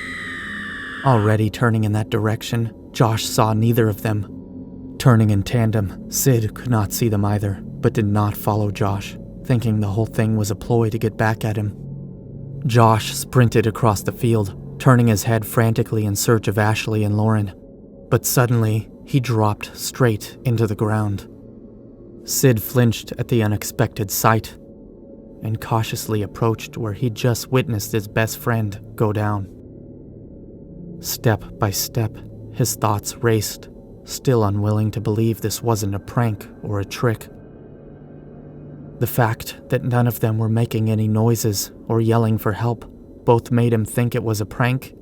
Already turning in that direction, Josh saw neither of them. Turning in tandem, Sid could not see them either, but did not follow Josh, thinking the whole thing was a ploy to get back at him. Josh sprinted across the field, turning his head frantically in search of Ashley and Lauren, but suddenly he dropped straight into the ground. Sid flinched at the unexpected sight and cautiously approached where he'd just witnessed his best friend go down. Step by step, his thoughts raced, still unwilling to believe this wasn't a prank or a trick. The fact that none of them were making any noises or yelling for help both made him think it was a prank,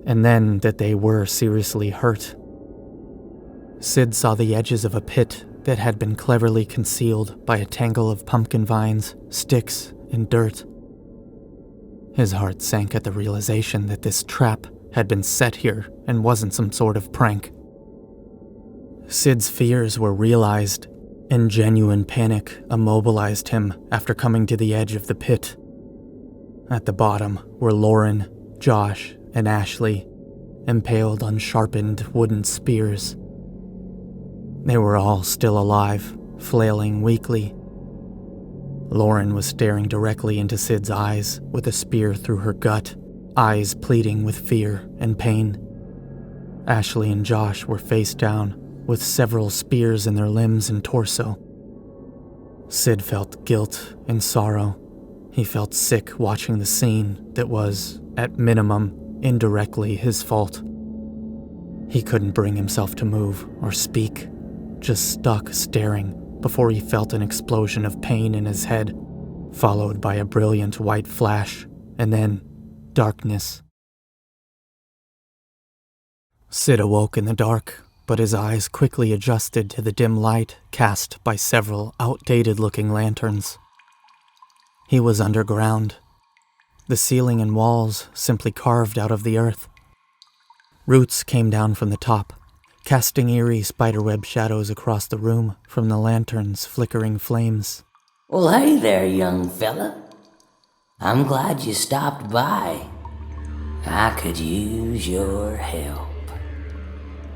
and then that they were seriously hurt. Sid saw the edges of a pit that had been cleverly concealed by a tangle of pumpkin vines, sticks, and dirt. His heart sank at the realization that this trap had been set here and wasn't some sort of prank. Sid's fears were realized, and genuine panic immobilized him after coming to the edge of the pit. At the bottom were Lauren, Josh, and Ashley, impaled on sharpened wooden spears. They were all still alive, flailing weakly. Lauren was staring directly into Sid's eyes with a spear through her gut, eyes pleading with fear and pain. Ashley and Josh were face down, with several spears in their limbs and torso. Sid felt guilt and sorrow. He felt sick watching the scene that was, at minimum, indirectly his fault. He couldn't bring himself to move or speak, just stuck staring before he felt an explosion of pain in his head, followed by a brilliant white flash, and then darkness. Sid awoke in the dark, but his eyes quickly adjusted to the dim light cast by several outdated-looking lanterns. He was underground, the ceiling and walls simply carved out of the earth. Roots came down from the top, casting eerie spiderweb shadows across the room from the lantern's flickering flames. Well, hey there, young fella. I'm glad you stopped by. I could use your help.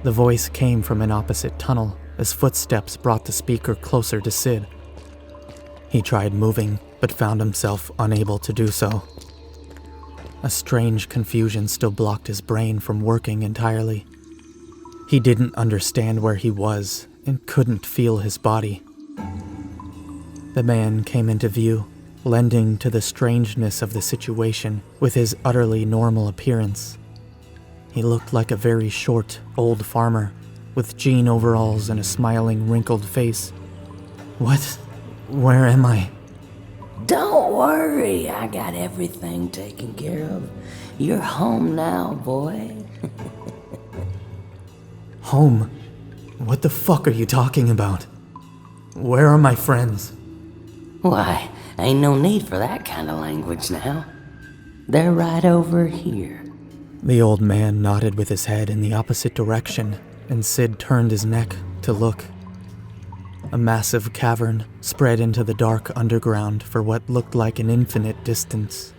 The voice came from an opposite tunnel as footsteps brought the speaker closer to Sid. He tried moving, but found himself unable to do so. A strange confusion still blocked his brain from working entirely. He didn't understand where he was and couldn't feel his body. The man came into view, lending to the strangeness of the situation with his utterly normal appearance. He looked like a very short, old farmer, with jean overalls and a smiling, wrinkled face. What? Where am I? Don't worry, I got everything taken care of. You're home now, boy. Home? What the fuck are you talking about? Where are my friends? Why, ain't no need for that kind of language now. They're right over here. The old man nodded with his head in the opposite direction, and Sid turned his neck to look. A massive cavern spread into the dark underground for what looked like an infinite distance.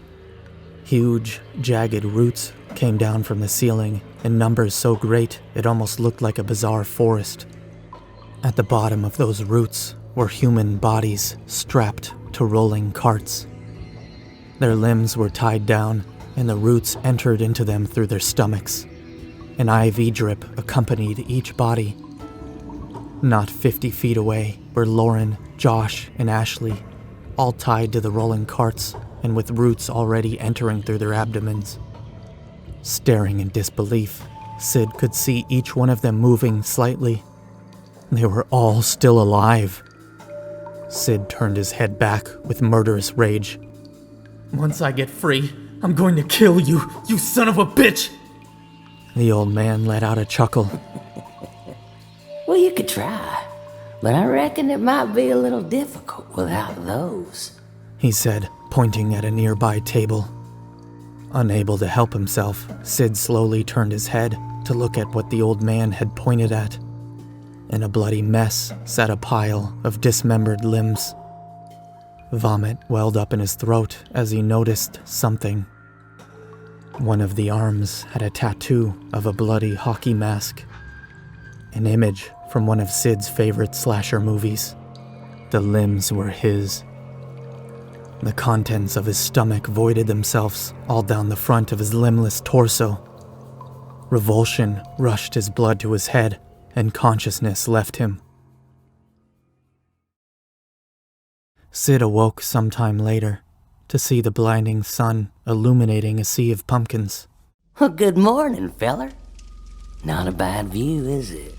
Huge, jagged roots came down from the ceiling in numbers so great it almost looked like a bizarre forest. At the bottom of those roots were human bodies strapped to rolling carts. Their limbs were tied down, and the roots entered into them through their stomachs. An IV drip accompanied each body. Not 50 feet away were Lauren, Josh, and Ashley, all tied to the rolling carts and with roots already entering through their abdomens. Staring in disbelief, Sid could see each one of them moving slightly. They were all still alive. Sid turned his head back with murderous rage. Once I get free, I'm going to kill you, you son of a bitch! The old man let out a chuckle. Well, you could try, but I reckon it might be a little difficult without those. He said, pointing at a nearby table. Unable to help himself, Sid slowly turned his head to look at what the old man had pointed at. In a bloody mess sat a pile of dismembered limbs. Vomit welled up in his throat as he noticed something. One of the arms had a tattoo of a bloody hockey mask. An image from one of Sid's favorite slasher movies. The limbs were his. The contents of his stomach voided themselves all down the front of his limbless torso. Revulsion rushed his blood to his head, and consciousness left him. Sid awoke sometime later to see the blinding sun illuminating a sea of pumpkins. Well, good morning, feller. Not a bad view, is it?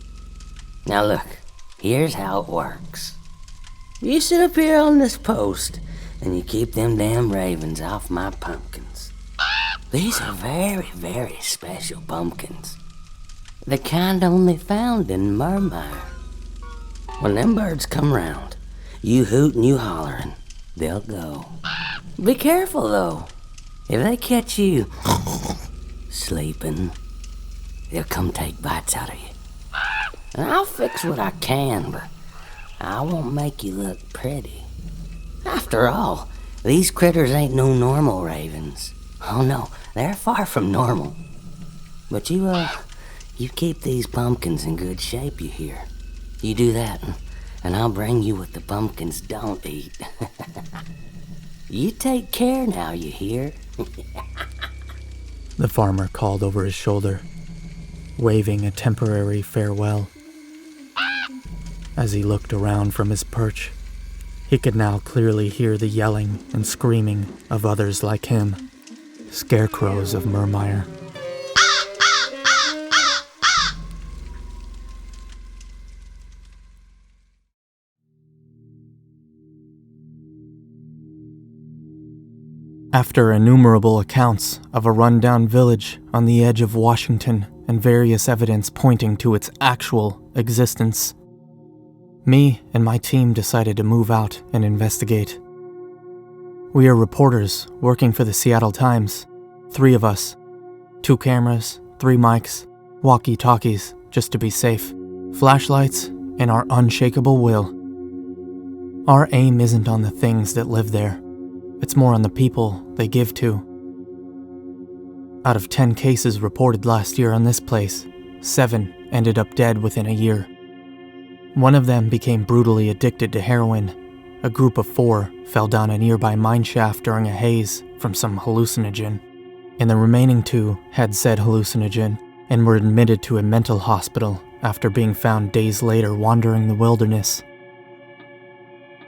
Now look, here's how it works. You sit up here on this post, and you keep them damn ravens off my pumpkins. These are very, very special pumpkins. The kind only found in Murmire. When them birds come round, you hoot and you hollerin', they'll go. Be careful, though. If they catch you sleeping, they'll come take bites out of you. And I'll fix what I can, but I won't make you look pretty. After all, these critters ain't no normal ravens. Oh no, they're far from normal. But you keep these pumpkins in good shape, you hear? You do that, and I'll bring you what the pumpkins don't eat. You take care now, you hear? The farmer called over his shoulder, waving a temporary farewell. As he looked around from his perch, he could now clearly hear the yelling and screaming of others like him, scarecrows of Murmire. After innumerable accounts of a rundown village on the edge of Washington and various evidence pointing to its actual existence, me and my team decided to move out and investigate. We are reporters working for the Seattle Times, 3 of us, 2 cameras, 3 mics, walkie-talkies just to be safe, flashlights, and our unshakable will. Our aim isn't on the things that live there. It's more on the people they give to. Out of 10 cases reported last year on this place, 7 ended up dead within a year. One of them became brutally addicted to heroin. A group of 4 fell down a nearby mine shaft during a haze from some hallucinogen, and the remaining 2 had said hallucinogen and were admitted to a mental hospital after being found days later wandering the wilderness.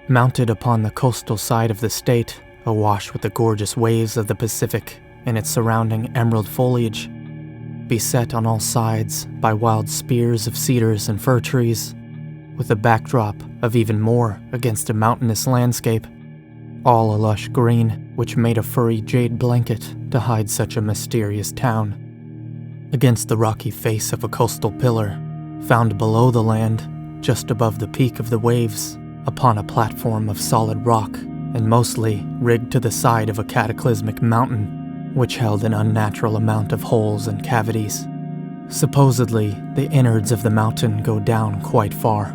Mounted upon the coastal side of the state awash with the gorgeous waves of the Pacific and its surrounding emerald foliage, beset on all sides by wild spears of cedars and fir trees, with a backdrop of even more against a mountainous landscape, all a lush green which made a furry jade blanket to hide such a mysterious town. Against the rocky face of a coastal pillar, found below the land, just above the peak of the waves, upon a platform of solid rock, and mostly rigged to the side of a cataclysmic mountain, which held an unnatural amount of holes and cavities. Supposedly, the innards of the mountain go down quite far,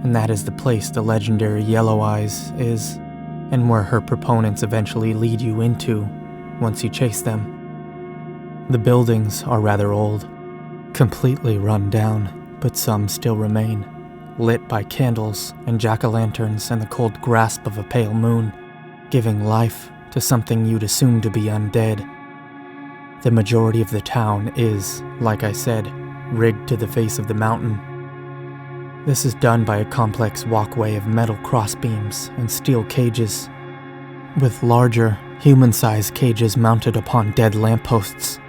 and that is the place the legendary Yellow Eyes is, and where her proponents eventually lead you into once you chase them. The buildings are rather old, completely run down, but some still remain, lit by candles and jack-o'-lanterns and the cold grasp of a pale moon, giving life to something you'd assume to be undead. The majority of the town is, like I said, rigged to the face of the mountain. This is done by a complex walkway of metal crossbeams and steel cages, with larger, human-sized cages mounted upon dead lampposts,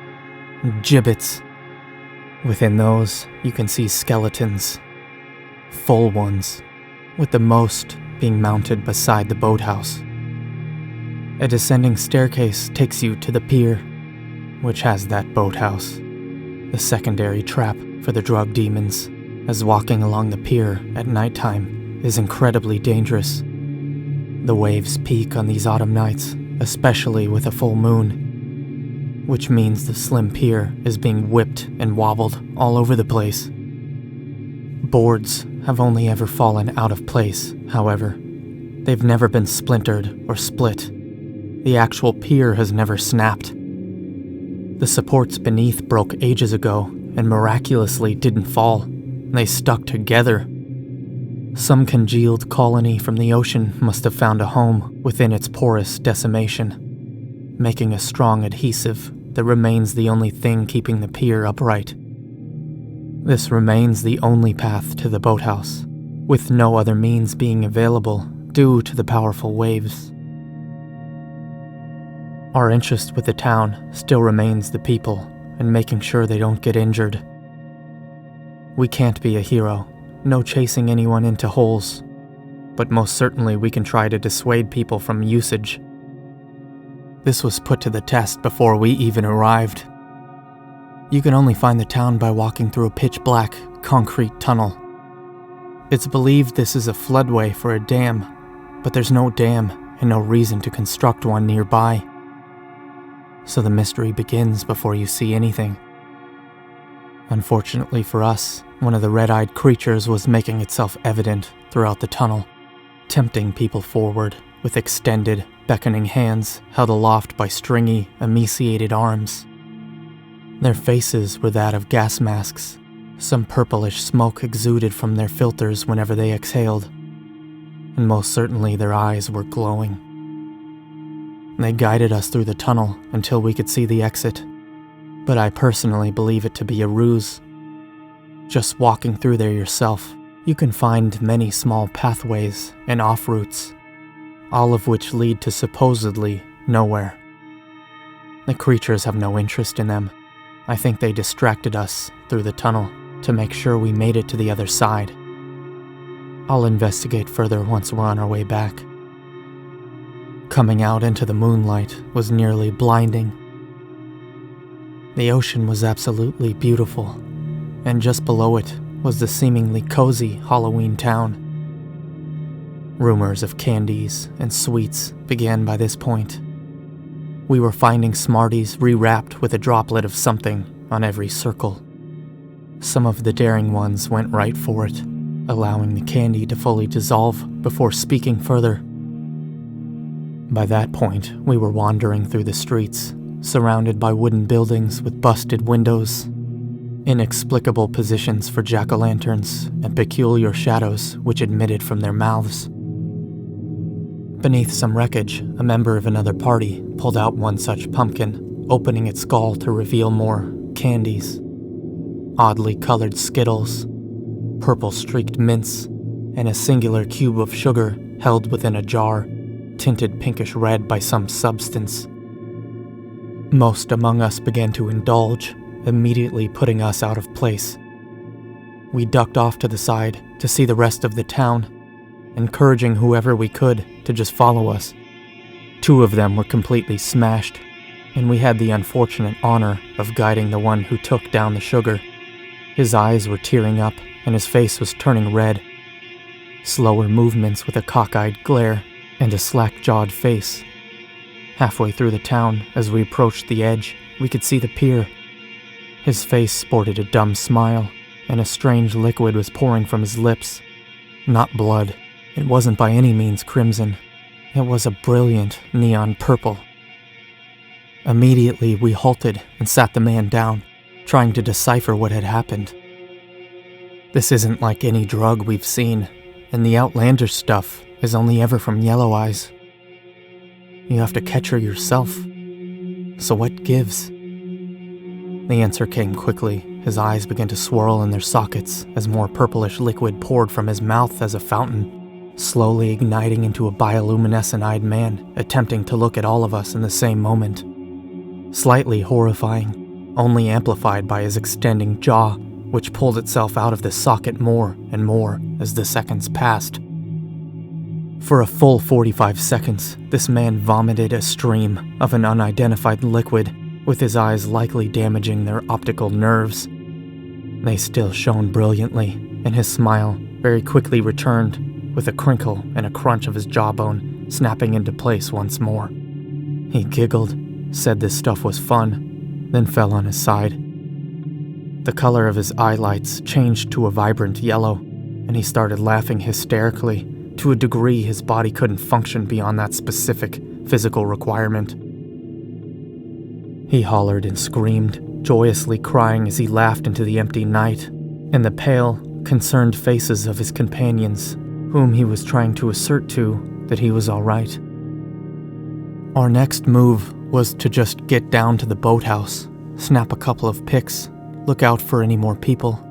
gibbets. Within those, you can see skeletons, full ones, with the most being mounted beside the boathouse. A descending staircase takes you to the pier, which has that boathouse, the secondary trap for the drug demons, as walking along the pier at nighttime is incredibly dangerous. The waves peak on these autumn nights, especially with a full moon, which means the slim pier is being whipped and wobbled all over the place. Boards have only ever fallen out of place, however. They've never been splintered or split. The actual pier has never snapped. The supports beneath broke ages ago and miraculously didn't fall. They stuck together. Some congealed colony from the ocean must have found a home within its porous decimation, making a strong adhesive that remains the only thing keeping the pier upright. This remains the only path to the boathouse, with no other means being available due to the powerful waves. Our interest with the town still remains the people and making sure they don't get injured. We can't be a hero, no chasing anyone into holes, but most certainly we can try to dissuade people from usage. This was put to the test before we even arrived. You can only find the town by walking through a pitch-black, concrete tunnel. It's believed this is a floodway for a dam, but there's no dam and no reason to construct one nearby. So the mystery begins before you see anything. Unfortunately for us, one of the red-eyed creatures was making itself evident throughout the tunnel, tempting people forward with extended, beckoning hands held aloft by stringy, emaciated arms. Their faces were that of gas masks. Some purplish smoke exuded from their filters whenever they exhaled, and most certainly their eyes were glowing. They guided us through the tunnel until we could see the exit, but I personally believe it to be a ruse. Just walking through there yourself, you can find many small pathways and off-routes, all of which lead to supposedly nowhere. The creatures have no interest in them. I think they distracted us through the tunnel to make sure we made it to the other side. I'll investigate further once we're on our way back. Coming out into the moonlight was nearly blinding. The ocean was absolutely beautiful, and just below it was the seemingly cozy Halloween town. Rumors of candies and sweets began by this point. We were finding Smarties rewrapped with a droplet of something on every circle. Some of the daring ones went right for it, allowing the candy to fully dissolve before speaking further. By that point, we were wandering through the streets, surrounded by wooden buildings with busted windows, inexplicable positions for jack-o'-lanterns, and peculiar shadows which emitted from their mouths. Beneath some wreckage, a member of another party pulled out one such pumpkin, opening its skull to reveal more candies. Oddly colored Skittles, purple-streaked mints, and a singular cube of sugar held within a jar, tinted pinkish red by some substance. Most among us began to indulge, immediately putting us out of place. We ducked off to the side to see the rest of the town, encouraging whoever we could to just follow us. 2 of them were completely smashed, and we had the unfortunate honor of guiding the one who took down the sugar. His eyes were tearing up, and his face was turning red. Slower movements with a cockeyed glare, and a slack-jawed face. Halfway through the town, as we approached the edge, we could see the pier. His face sported a dumb smile, and a strange liquid was pouring from his lips. Not blood. It wasn't by any means crimson. It was a brilliant neon purple. Immediately, we halted and sat the man down, trying to decipher what had happened. This isn't like any drug we've seen, and the outlandish stuff is only ever from Yellow Eyes. You have to catch her yourself. So what gives? The answer came quickly. His eyes began to swirl in their sockets as more purplish liquid poured from his mouth as a fountain, slowly igniting into a bioluminescent-eyed man, attempting to look at all of us in the same moment. Slightly horrifying, only amplified by his extending jaw, which pulled itself out of the socket more and more as the seconds passed. For a full 45 seconds, this man vomited a stream of an unidentified liquid, with his eyes likely damaging their optical nerves. They still shone brilliantly, and his smile very quickly returned, with a crinkle and a crunch of his jawbone snapping into place once more. He giggled, said this stuff was fun, then fell on his side. The color of his eyelights changed to a vibrant yellow, and he started laughing hysterically, to a degree his body couldn't function beyond that specific physical requirement. He hollered and screamed, joyously crying as he laughed into the empty night, and the pale, concerned faces of his companions, whom he was trying to assert to that he was all right. Our next move was to just get down to the boathouse, snap a couple of pics, look out for any more people.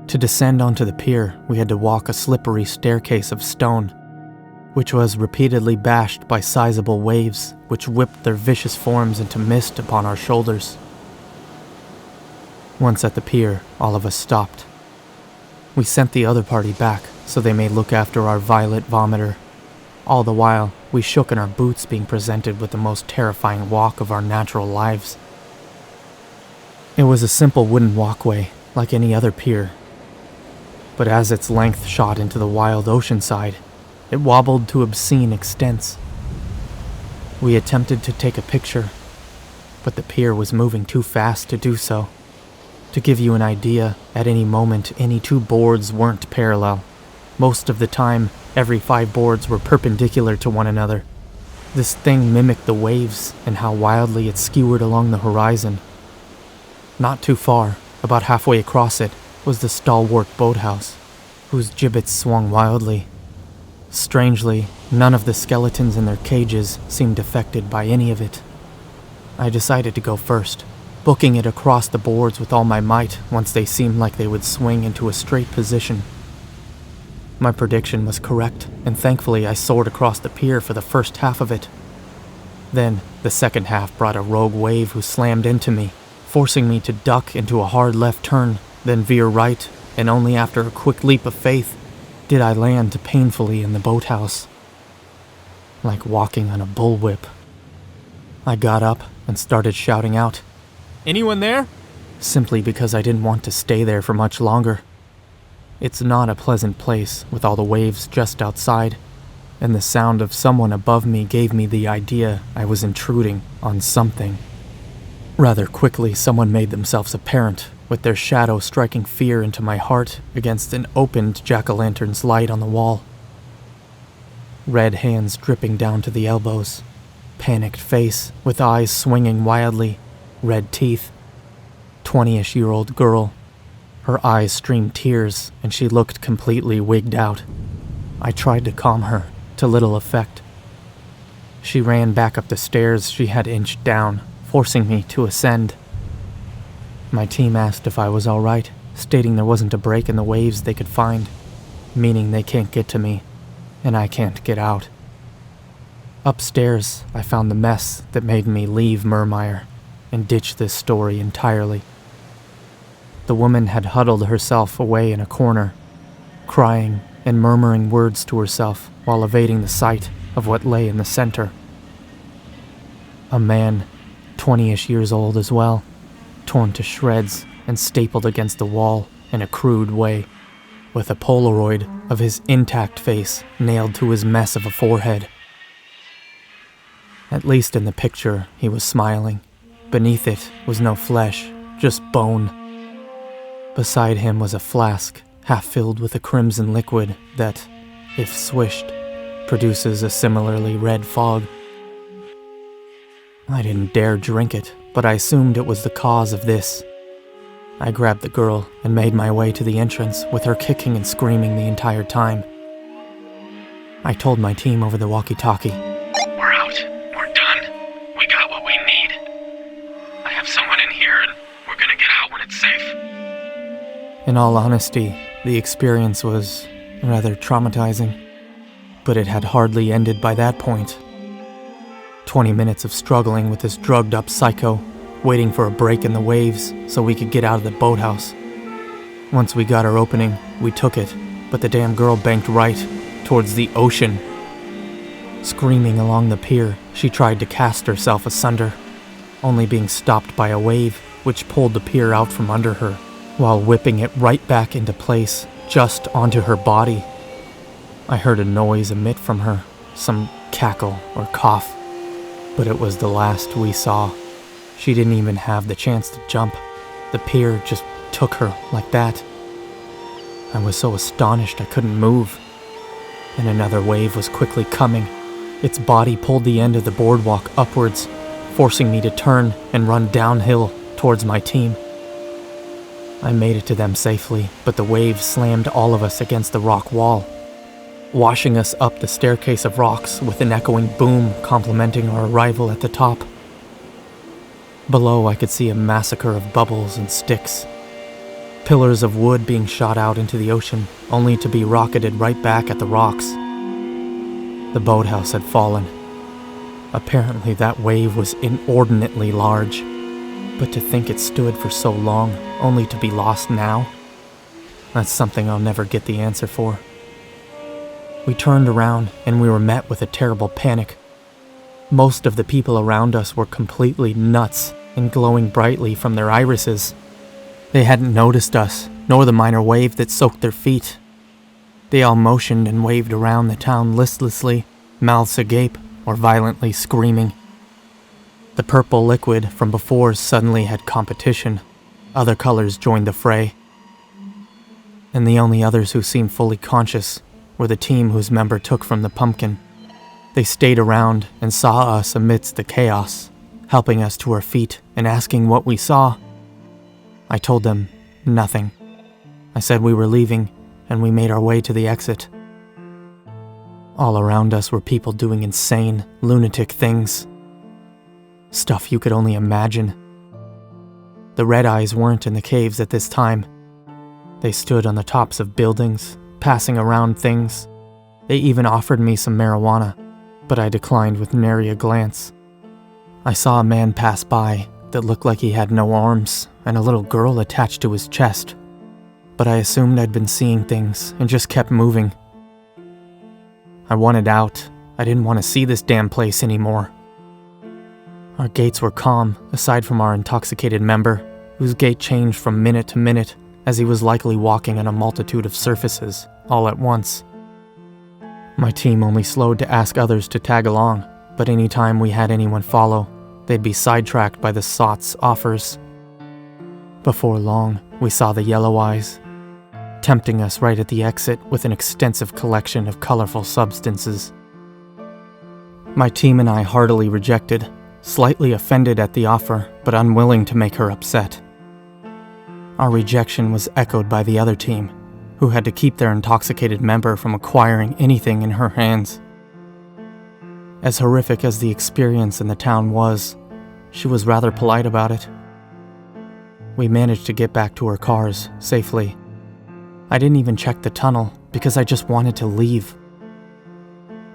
To descend onto the pier, we had to walk a slippery staircase of stone, which was repeatedly bashed by sizable waves, which whipped their vicious forms into mist upon our shoulders. Once at the pier, all of us stopped. We sent the other party back, so they may look after our violet vomiter. All the while, we shook in our boots, being presented with the most terrifying walk of our natural lives. It was a simple wooden walkway, like any other pier. But as its length shot into the wild ocean side, it wobbled to obscene extents. We attempted to take a picture, but the pier was moving too fast to do so. To give you an idea, at any moment, any 2 boards weren't parallel. Most of the time, every 5 boards were perpendicular to one another. This thing mimicked the waves and how wildly it skewered along the horizon. Not too far, about halfway across it, was the stalwart boathouse, whose gibbets swung wildly. Strangely, none of the skeletons in their cages seemed affected by any of it. I decided to go first, booking it across the boards with all my might once they seemed like they would swing into a straight position. My prediction was correct, and thankfully I soared across the pier for the first half of it. Then, the second half brought a rogue wave who slammed into me, forcing me to duck into a hard left turn, then veer right, and only after a quick leap of faith did I land painfully in the boathouse. Like walking on a bullwhip. I got up and started shouting out, "Anyone there?" simply because I didn't want to stay there for much longer. It's not a pleasant place with all the waves just outside, and the sound of someone above me gave me the idea I was intruding on something. Rather quickly, someone made themselves apparent, with their shadow striking fear into my heart against an opened jack-o'-lantern's light on the wall. Red hands dripping down to the elbows, panicked face with eyes swinging wildly, red teeth. 20-ish-year-old girl. Her eyes streamed tears, and she looked completely wigged out. I tried to calm her, to little effect. She ran back up the stairs she had inched down, forcing me to ascend. My team asked if I was all right, stating there wasn't a break in the waves they could find, meaning they can't get to me, and I can't get out. Upstairs, I found the mess that made me leave Murmire and ditch this story entirely. The woman had huddled herself away in a corner, crying and murmuring words to herself while evading the sight of what lay in the center. A man, 20-ish years old as well, torn to shreds and stapled against the wall in a crude way, with a Polaroid of his intact face nailed to his mess of a forehead. At least in the picture, he was smiling. Beneath it was no flesh, just bone. Beside him was a flask, half filled with a crimson liquid that, if swished, produces a similarly red fog. I didn't dare drink it, but I assumed it was the cause of this. I grabbed the girl and made my way to the entrance with her kicking and screaming the entire time. I told my team over the walkie-talkie. We're out. We're done. We got what we need. I have someone in here and we're gonna get out when it's safe. In all honesty, the experience was rather traumatizing, but it had hardly ended by that point. 20 minutes of struggling with this drugged-up psycho, waiting for a break in the waves so we could get out of the boathouse. Once we got our opening, we took it, but the damn girl banked right towards the ocean. Screaming along the pier, she tried to cast herself asunder, only being stopped by a wave which pulled the pier out from under her, while whipping it right back into place, just onto her body. I heard a noise emit from her, some cackle or cough, but it was the last we saw. She didn't even have the chance to jump. The pier just took her like that. I was so astonished I couldn't move. And another wave was quickly coming. Its body pulled the end of the boardwalk upwards, forcing me to turn and run downhill towards my team. I made it to them safely, but the wave slammed all of us against the rock wall, washing us up the staircase of rocks with an echoing boom complementing our arrival at the top. Below, I could see a massacre of bubbles and sticks. Pillars of wood being shot out into the ocean, only to be rocketed right back at the rocks. The boathouse had fallen. Apparently that wave was inordinately large, but to think it stood for so long, only to be lost now, that's something I'll never get the answer for. We turned around and we were met with a terrible panic. Most of the people around us were completely nuts and glowing brightly from their irises. They hadn't noticed us, nor the minor wave that soaked their feet. They all motioned and waved around the town listlessly, mouths agape or violently screaming. The purple liquid from before suddenly had competition. Other colors joined the fray. And the only others who seemed fully conscious were the team whose member took from the pumpkin. They stayed around and saw us amidst the chaos, helping us to our feet and asking what we saw. I told them nothing. I said we were leaving, and we made our way to the exit. All around us were people doing insane, lunatic things. Stuff you could only imagine. The Red Eyes weren't in the caves at this time. They stood on the tops of buildings, passing around things. They even offered me some marijuana, but I declined with nary a glance. I saw a man pass by that looked like he had no arms and a little girl attached to his chest, but I assumed I'd been seeing things and just kept moving. I wanted out. I didn't want to see this damn place anymore. Our gates were calm, aside from our intoxicated member, whose gait changed from minute to minute as he was likely walking on a multitude of surfaces all at once. My team only slowed to ask others to tag along, but any time we had anyone follow, they'd be sidetracked by the sot's offers. Before long, we saw the Yellow Eyes, tempting us right at the exit with an extensive collection of colorful substances. My team and I heartily rejected, slightly offended at the offer, but unwilling to make her upset. Our rejection was echoed by the other team, who had to keep their intoxicated member from acquiring anything in her hands. As horrific as the experience in the town was, she was rather polite about it. We managed to get back to our cars safely. I didn't even check the tunnel because I just wanted to leave.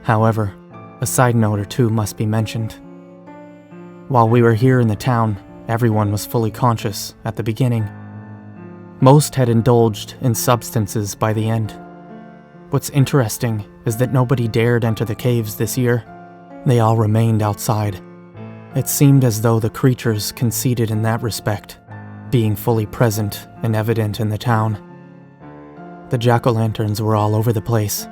However, A side note or two must be mentioned. While we were here in the town, everyone was fully conscious at the beginning. Most had indulged in substances by the end. What's interesting is that nobody dared enter the caves this year. They all remained outside. It seemed as though the creatures conceded in that respect, being fully present and evident in the town. The jack-o'-lanterns were all over the place,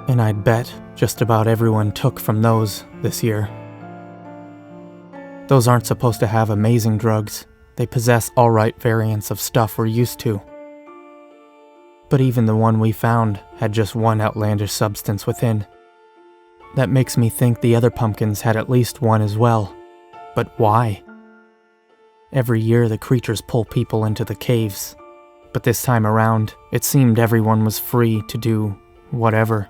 and I'd bet just about everyone took from those this year. Those aren't supposed to have amazing drugs. They possess alright variants of stuff we're used to. But even the one we found had just one outlandish substance within. That makes me think the other pumpkins had at least one as well. But why? Every year the creatures pull people into the caves, but this time around, it seemed everyone was free to do whatever.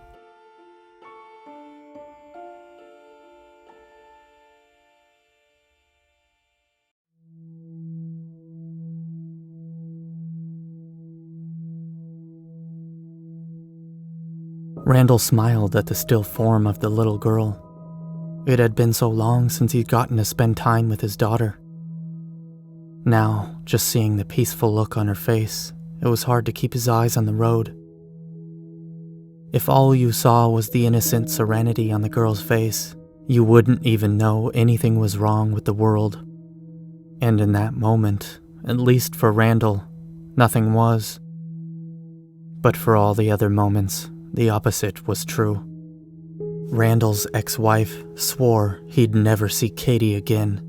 Randall smiled at the still form of the little girl. It had been so long since he'd gotten to spend time with his daughter. Now, just seeing the peaceful look on her face, it was hard to keep his eyes on the road. If all you saw was the innocent serenity on the girl's face, you wouldn't even know anything was wrong with the world. And in that moment, at least for Randall, nothing was. But for all the other moments, the opposite was true. Randall's ex-wife swore he'd never see Katie again.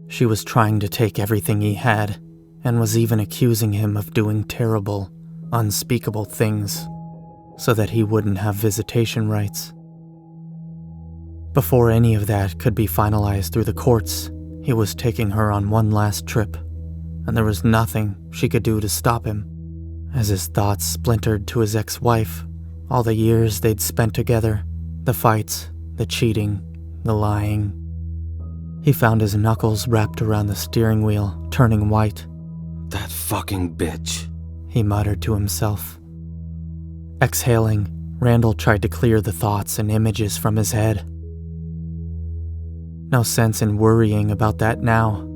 She was trying to take everything he had, and was even accusing him of doing terrible, unspeakable things, so that he wouldn't have visitation rights. Before any of that could be finalized through the courts, he was taking her on one last trip, and there was nothing she could do to stop him. As his thoughts splintered to his ex-wife, all the years they'd spent together, the fights, the cheating, the lying. He found his knuckles wrapped around the steering wheel, turning white. That fucking bitch, he muttered to himself. Exhaling, Randall tried to clear the thoughts and images from his head. No sense in worrying about that now.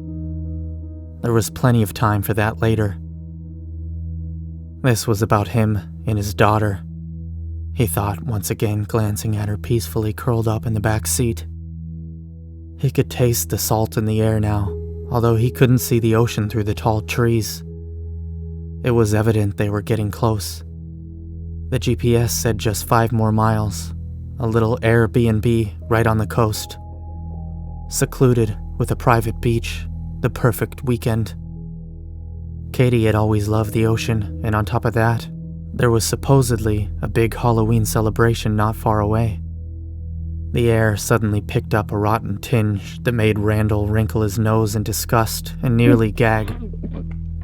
There was plenty of time for that later. This was about him and his daughter, he thought, once again glancing at her peacefully curled up in the back seat. He could taste the salt in the air now, although he couldn't see the ocean through the tall trees. It was evident they were getting close. The GPS said just 5 more miles, a little Airbnb right on the coast. Secluded, with a private beach, the perfect weekend. Katie had always loved the ocean, and on top of that, there was supposedly a big Halloween celebration not far away. The air suddenly picked up a rotten tinge that made Randall wrinkle his nose in disgust and nearly gag.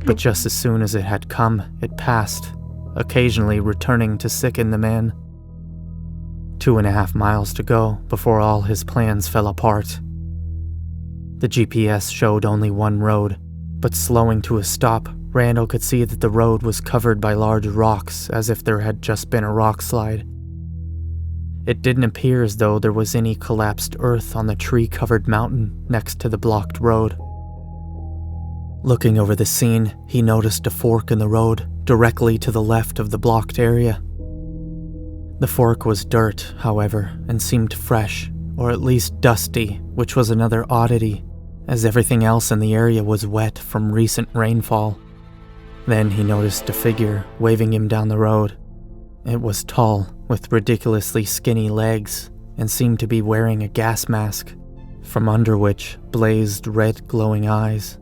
But just as soon as it had come, it passed, occasionally returning to sicken the man. 2.5 miles to go before all his plans fell apart. The GPS showed only one road, but slowing to a stop, Randall could see that the road was covered by large rocks, as if there had just been a rock slide. It didn't appear as though there was any collapsed earth on the tree-covered mountain next to the blocked road. Looking over the scene, he noticed a fork in the road directly to the left of the blocked area. The fork was dirt, however, and seemed fresh, or at least dusty, which was another oddity, as everything else in the area was wet from recent rainfall. Then he noticed a figure waving him down the road. It was tall, with ridiculously skinny legs, and seemed to be wearing a gas mask, from under which blazed red glowing eyes.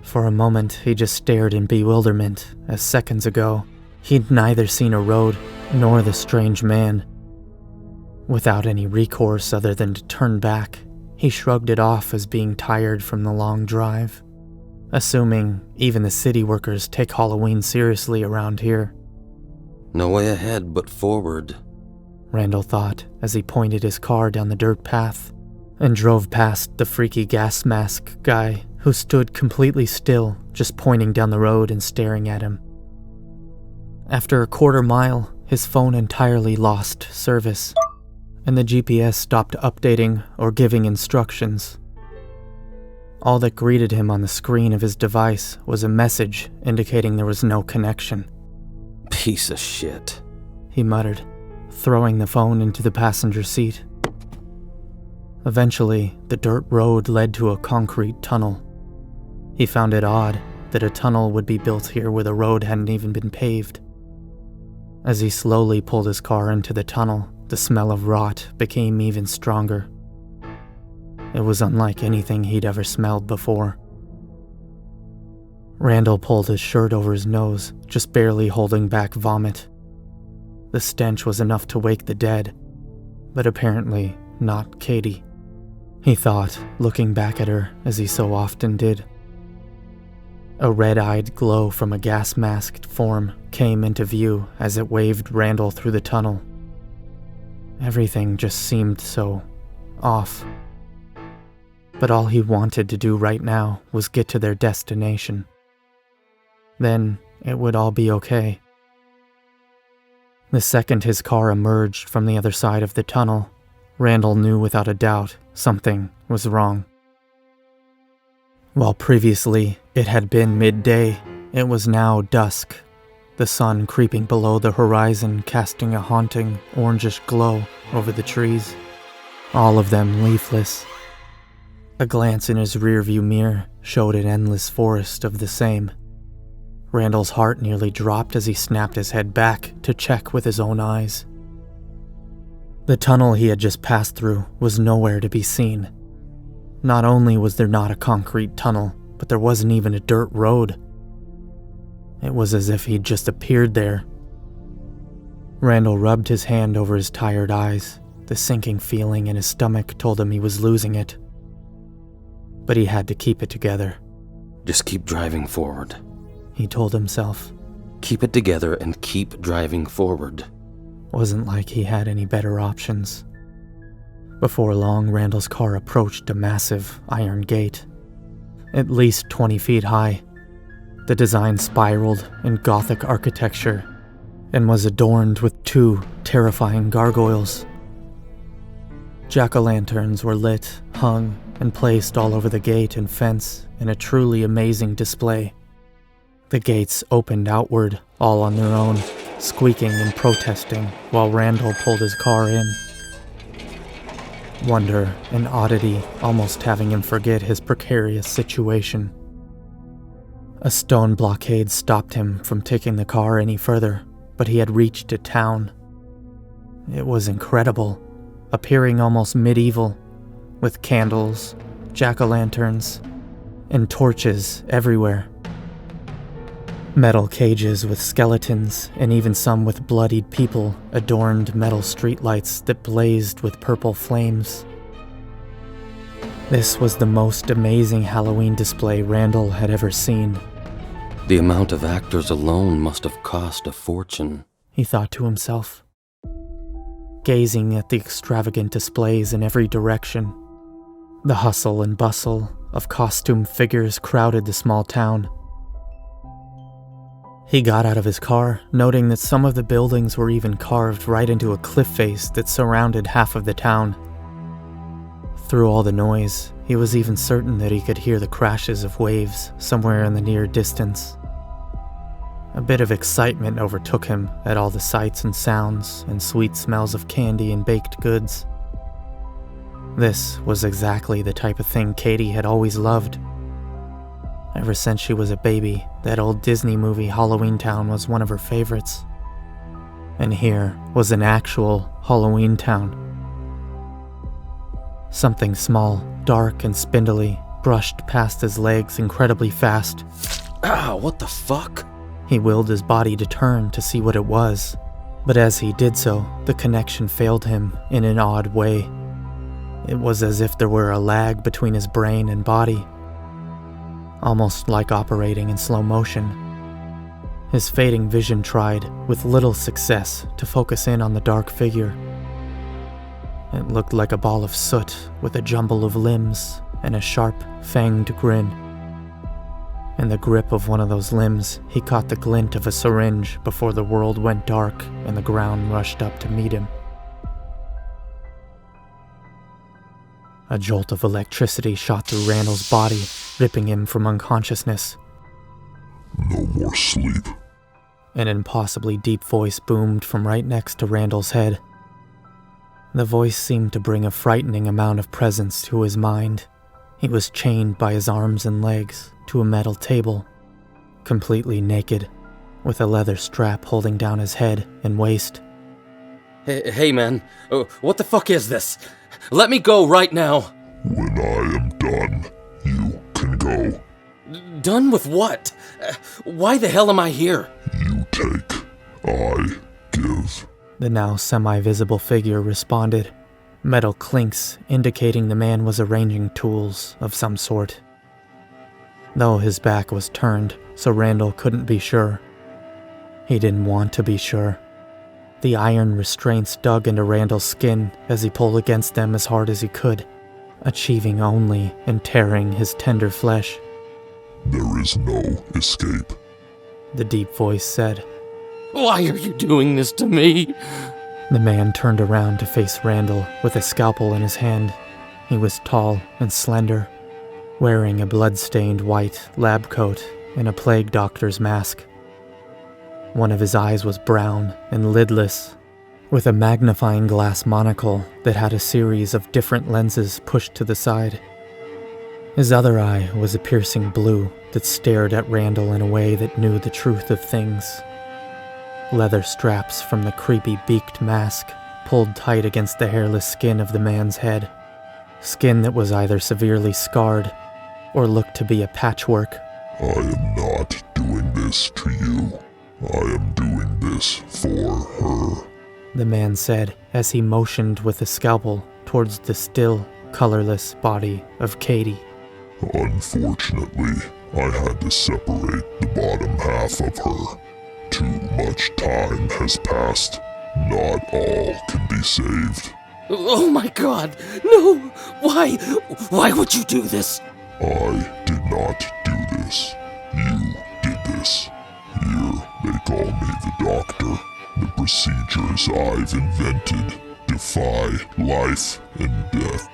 For a moment, he just stared in bewilderment, as seconds ago, he'd neither seen a road nor the strange man. Without any recourse other than to turn back, he shrugged it off as being tired from the long drive, assuming even the city workers take Halloween seriously around here. No way ahead but forward, Randall thought as he pointed his car down the dirt path and drove past the freaky gas mask guy who stood completely still, just pointing down the road and staring at him. After a 1/4 mile, his phone entirely lost service. and the GPS stopped updating or giving instructions. All that greeted him on the screen of his device was a message indicating there was no connection. Piece of shit. He muttered, throwing the phone into the passenger seat. Eventually, the dirt road led to a concrete tunnel. He found it odd that a tunnel would be built here where the road hadn't even been paved. As he slowly pulled his car into the tunnel, the smell of rot became even stronger. It was unlike anything he'd ever smelled before. Randall pulled his shirt over his nose, just barely holding back vomit. The stench was enough to wake the dead, but apparently not Katie. He thought, looking back at her as he so often did. A red-eyed glow from a gas-masked form came into view as it waved Randall through the tunnel. Everything just seemed so off. But all he wanted to do right now was get to their destination. Then it would all be okay. The second his car emerged from the other side of the tunnel, Randall knew without a doubt something was wrong. While previously it had been midday, it was now dusk, the sun creeping below the horizon, casting a haunting orangish glow over the trees, all of them leafless. A glance in his rearview mirror showed an endless forest of the same. Randall's heart nearly dropped as he snapped his head back to check with his own eyes. The tunnel he had just passed through was nowhere to be seen. Not only was there not a concrete tunnel, but there wasn't even a dirt road. It was as if he'd just appeared there. Randall rubbed his hand over his tired eyes. The sinking feeling in his stomach told him he was losing it. But he had to keep it together. Just keep driving forward, he told himself. Keep it together and keep driving forward. Wasn't like he had any better options. Before long, Randall's car approached a massive iron gate, at least 20 feet high. The design spiraled in Gothic architecture and was adorned with 2 terrifying gargoyles. Jack-o'-lanterns were lit, hung, and placed all over the gate and fence in a truly amazing display. The gates opened outward, all on their own, squeaking and protesting while Randall pulled his car in. Wonder and oddity almost having him forget his precarious situation. A stone blockade stopped him from taking the car any further, but he had reached a town. It was incredible, appearing almost medieval, with candles, jack-o'-lanterns, and torches everywhere. Metal cages with skeletons, and even some with bloodied people, adorned metal streetlights that blazed with purple flames. This was the most amazing Halloween display Randall had ever seen. The amount of actors alone must have cost a fortune, he thought to himself. Gazing at the extravagant displays in every direction, the hustle and bustle of costume figures crowded the small town. He got out of his car, noting that some of the buildings were even carved right into a cliff face that surrounded half of the town. Through all the noise, he was even certain that he could hear the crashes of waves somewhere in the near distance. A bit of excitement overtook him at all the sights and sounds and sweet smells of candy and baked goods. This was exactly the type of thing Katie had always loved. Ever since she was a baby, that old Disney movie Halloween Town was one of her favorites. And here was an actual Halloween Town. Something small, dark, and spindly brushed past his legs incredibly fast. Ah, what the fuck? He willed his body to turn to see what it was, but as he did so, the connection failed him in an odd way. It was as if there were a lag between his brain and body, almost like operating in slow motion. His fading vision tried, with little success, to focus in on the dark figure. It looked like a ball of soot with a jumble of limbs and a sharp, fanged grin. In the grip of one of those limbs, he caught the glint of a syringe before the world went dark and the ground rushed up to meet him. A jolt of electricity shot through Randall's body, ripping him from unconsciousness. No more sleep. An impossibly deep voice boomed from right next to Randall's head. The voice seemed to bring a frightening amount of presence to his mind. He was chained by his arms and legs to a metal table, completely naked, with a leather strap holding down his head and waist. Hey man, what the fuck is this? Let me go right now! When I am done, you can go. Done with what? Why the hell am I here? You take, I give. The now semi-visible figure responded, metal clinks indicating the man was arranging tools of some sort. Though his back was turned, so Randall couldn't be sure. He didn't want to be sure. The iron restraints dug into Randall's skin as he pulled against them as hard as he could, achieving only in tearing his tender flesh. There is no escape, the deep voice said. Why are you doing this to me? The man turned around to face Randall with a scalpel in his hand. He was tall and slender, wearing a blood-stained white lab coat and a plague doctor's mask. One of his eyes was brown and lidless, with a magnifying glass monocle that had a series of different lenses pushed to the side. His other eye was a piercing blue that stared at Randall in a way that knew the truth of things. Leather straps from the creepy beaked mask pulled tight against the hairless skin of the man's head, skin that was either severely scarred or looked to be a patchwork. I am not doing this to you. I am doing this for her, the man said as he motioned with a scalpel towards the still, colorless body of Katie. Unfortunately, I had to separate the bottom half of her. Too much time has passed. Not all can be saved. Oh my god, no! Why? Why would you do this? I did not do this. You did this. Here they call me the Doctor. The procedures I've invented defy life and death.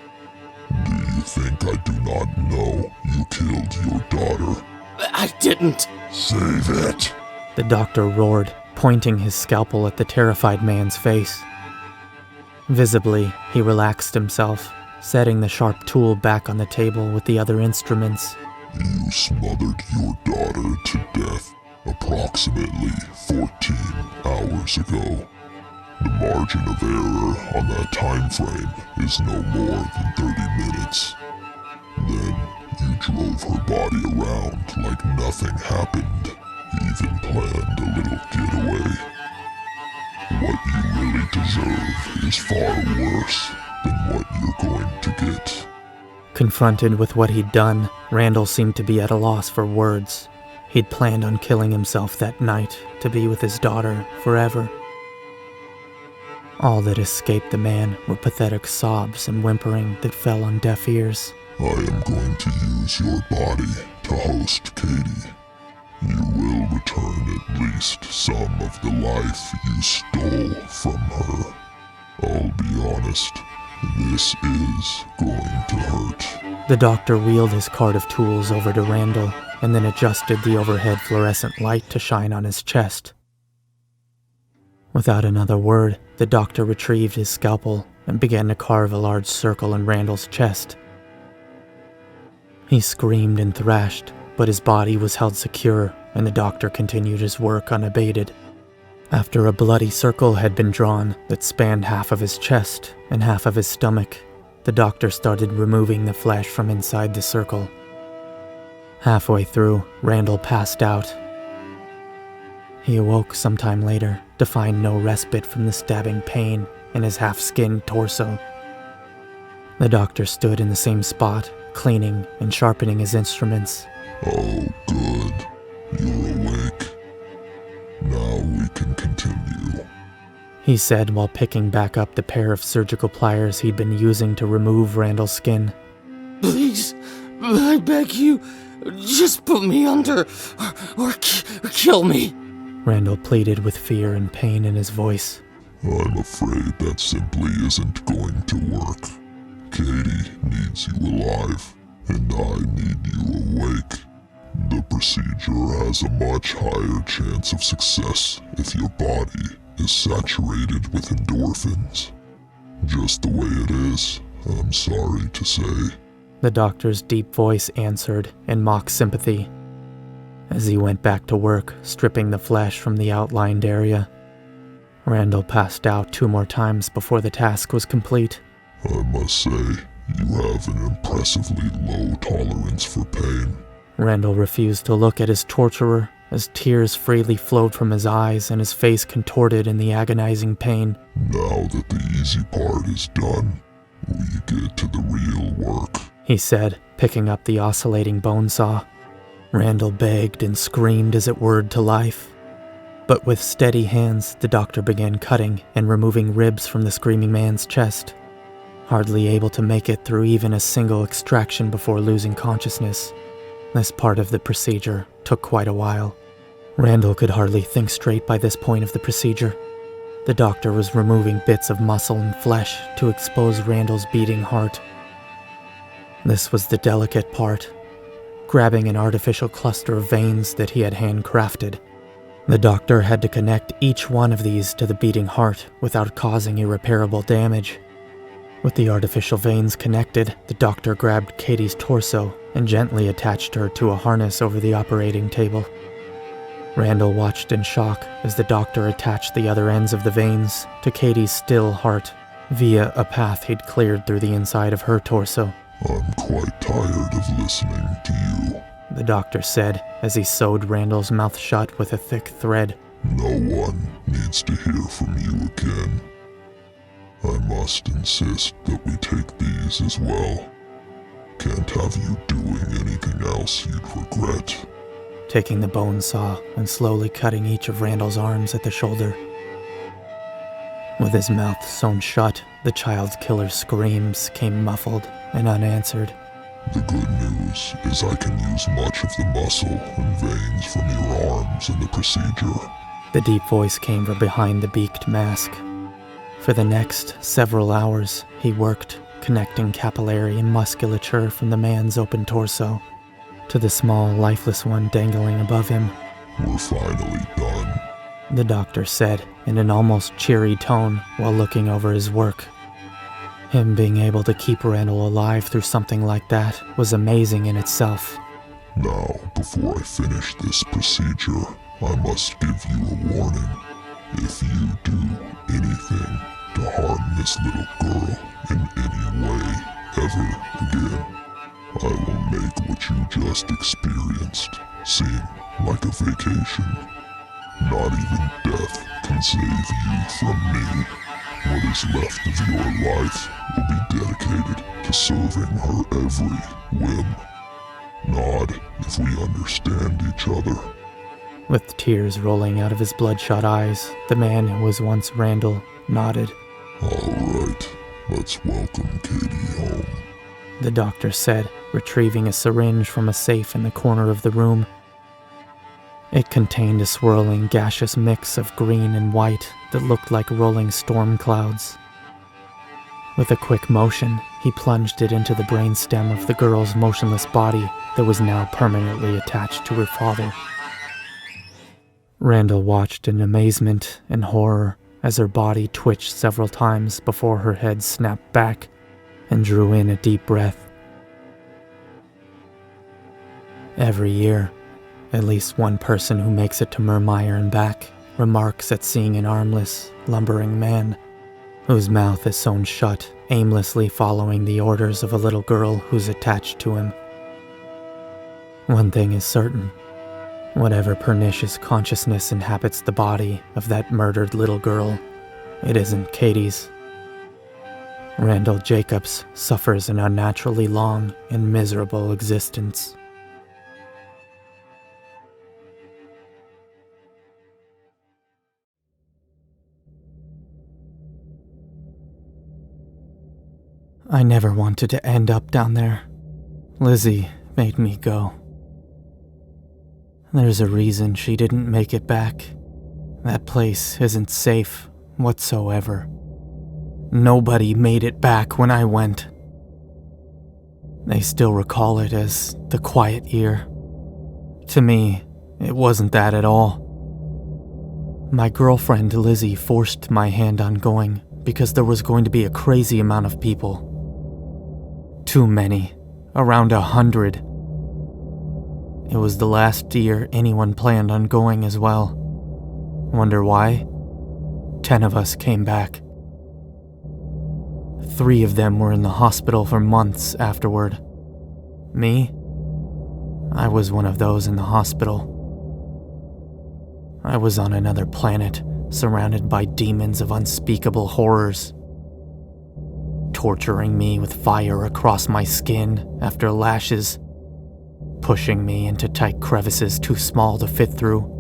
Do you think I do not know you killed your daughter? I didn't. Save it. The doctor roared, pointing his scalpel at the terrified man's face. Visibly, he relaxed himself, setting the sharp tool back on the table with the other instruments. You smothered your daughter to death approximately 14 hours ago. The margin of error on that time frame is no more than 30 minutes. Then you drove her body around like nothing happened, even planned a little getaway. What you really deserve is far worse than what you're going to get. Confronted with what he'd done, Randall seemed to be at a loss for words. He'd planned on killing himself that night to be with his daughter forever. All that escaped the man were pathetic sobs and whimpering that fell on deaf ears. I am going to use your body to host Katie. You will return at least some of the life you stole from her. I'll be honest, this is going to hurt. The doctor wheeled his cart of tools over to Randall and then adjusted the overhead fluorescent light to shine on his chest. Without another word, the doctor retrieved his scalpel and began to carve a large circle in Randall's chest. He screamed and thrashed, but his body was held secure and the doctor continued his work unabated. After a bloody circle had been drawn that spanned half of his chest and half of his stomach, the doctor started removing the flesh from inside the circle. Halfway through, Randall passed out. He awoke sometime later to find no respite from the stabbing pain in his half-skinned torso. The doctor stood in the same spot, cleaning and sharpening his instruments. Oh, good. You're awake. Now we can continue, he said while picking back up the pair of surgical pliers he'd been using to remove Randall's skin. Please, I beg you, just put me under, or kill me. Randall pleaded with fear and pain in his voice. I'm afraid that simply isn't going to work. Katie needs you alive, and I need you awake. The procedure has a much higher chance of success if your body is saturated with endorphins. Just the way it is, I'm sorry to say. The doctor's deep voice answered in mock sympathy as he went back to work, stripping the flesh from the outlined area. Randall passed out 2 more times before the task was complete. I must say, you have an impressively low tolerance for pain. Randall refused to look at his torturer as tears freely flowed from his eyes and his face contorted in the agonizing pain. Now that the easy part is done, we get to the real work, he said, picking up the oscillating bone saw. Randall begged and screamed as it whirred to life. But with steady hands, the doctor began cutting and removing ribs from the screaming man's chest, hardly able to make it through even a single extraction before losing consciousness. This part of the procedure took quite a while. Randall could hardly think straight by this point of the procedure. The doctor was removing bits of muscle and flesh to expose Randall's beating heart. This was the delicate part, grabbing an artificial cluster of veins that he had handcrafted. The doctor had to connect each one of these to the beating heart without causing irreparable damage. With the artificial veins connected, the doctor grabbed Katie's torso and gently attached her to a harness over the operating table. Randall watched in shock as the doctor attached the other ends of the veins to Katie's still heart via a path he'd cleared through the inside of her torso. I'm quite tired of listening to you, the doctor said as he sewed Randall's mouth shut with a thick thread. No one needs to hear from you again. I must insist that we take these as well. Can't have you doing anything else you'd regret. Taking the bone saw and slowly cutting each of Randall's arms at the shoulder. With his mouth sewn shut, the child killer's screams came muffled and unanswered. The good news is I can use much of the muscle and veins from your arms in the procedure. The deep voice came from behind the beaked mask. For the next several hours, he worked, connecting capillary and musculature from the man's open torso to the small, lifeless one dangling above him. We're finally done, the doctor said in an almost cheery tone while looking over his work. Him being able to keep Randall alive through something like that was amazing in itself. Now, before I finish this procedure, I must give you a warning. If you do anything to harm this little girl in any way ever again, I will make what you just experienced seem like a vacation. Not even death can save you from me. What is left of your life will be dedicated to serving her every whim. Nod if we understand each other. With tears rolling out of his bloodshot eyes, the man who was once Randall nodded. All right, let's welcome Katie home, the doctor said, retrieving a syringe from a safe in the corner of the room. It contained a swirling, gaseous mix of green and white that looked like rolling storm clouds. With a quick motion, he plunged it into the brainstem of the girl's motionless body that was now permanently attached to her father. Randall watched in amazement and horror as her body twitched several times before her head snapped back and drew in a deep breath. Every year, at least one person who makes it to Murmire and back remarks at seeing an armless, lumbering man whose mouth is sewn shut, aimlessly following the orders of a little girl who's attached to him. One thing is certain. Whatever pernicious consciousness inhabits the body of that murdered little girl, it isn't Katie's. Randall Jacobs suffers an unnaturally long and miserable existence. I never wanted to end up down there. Lizzie made me go. There's a reason she didn't make it back. That place isn't safe whatsoever. Nobody made it back when I went. They still recall it as the quiet year. To me, it wasn't that at all. My girlfriend Lizzie forced my hand on going because there was going to be a crazy amount of people. Too many. Around 100. It was the last year anyone planned on going as well. Wonder why? 10 of us came back. 3 of them were in the hospital for months afterward. Me? I was one of those in the hospital. I was on another planet, surrounded by demons of unspeakable horrors, torturing me with fire across my skin after lashes, pushing me into tight crevices too small to fit through.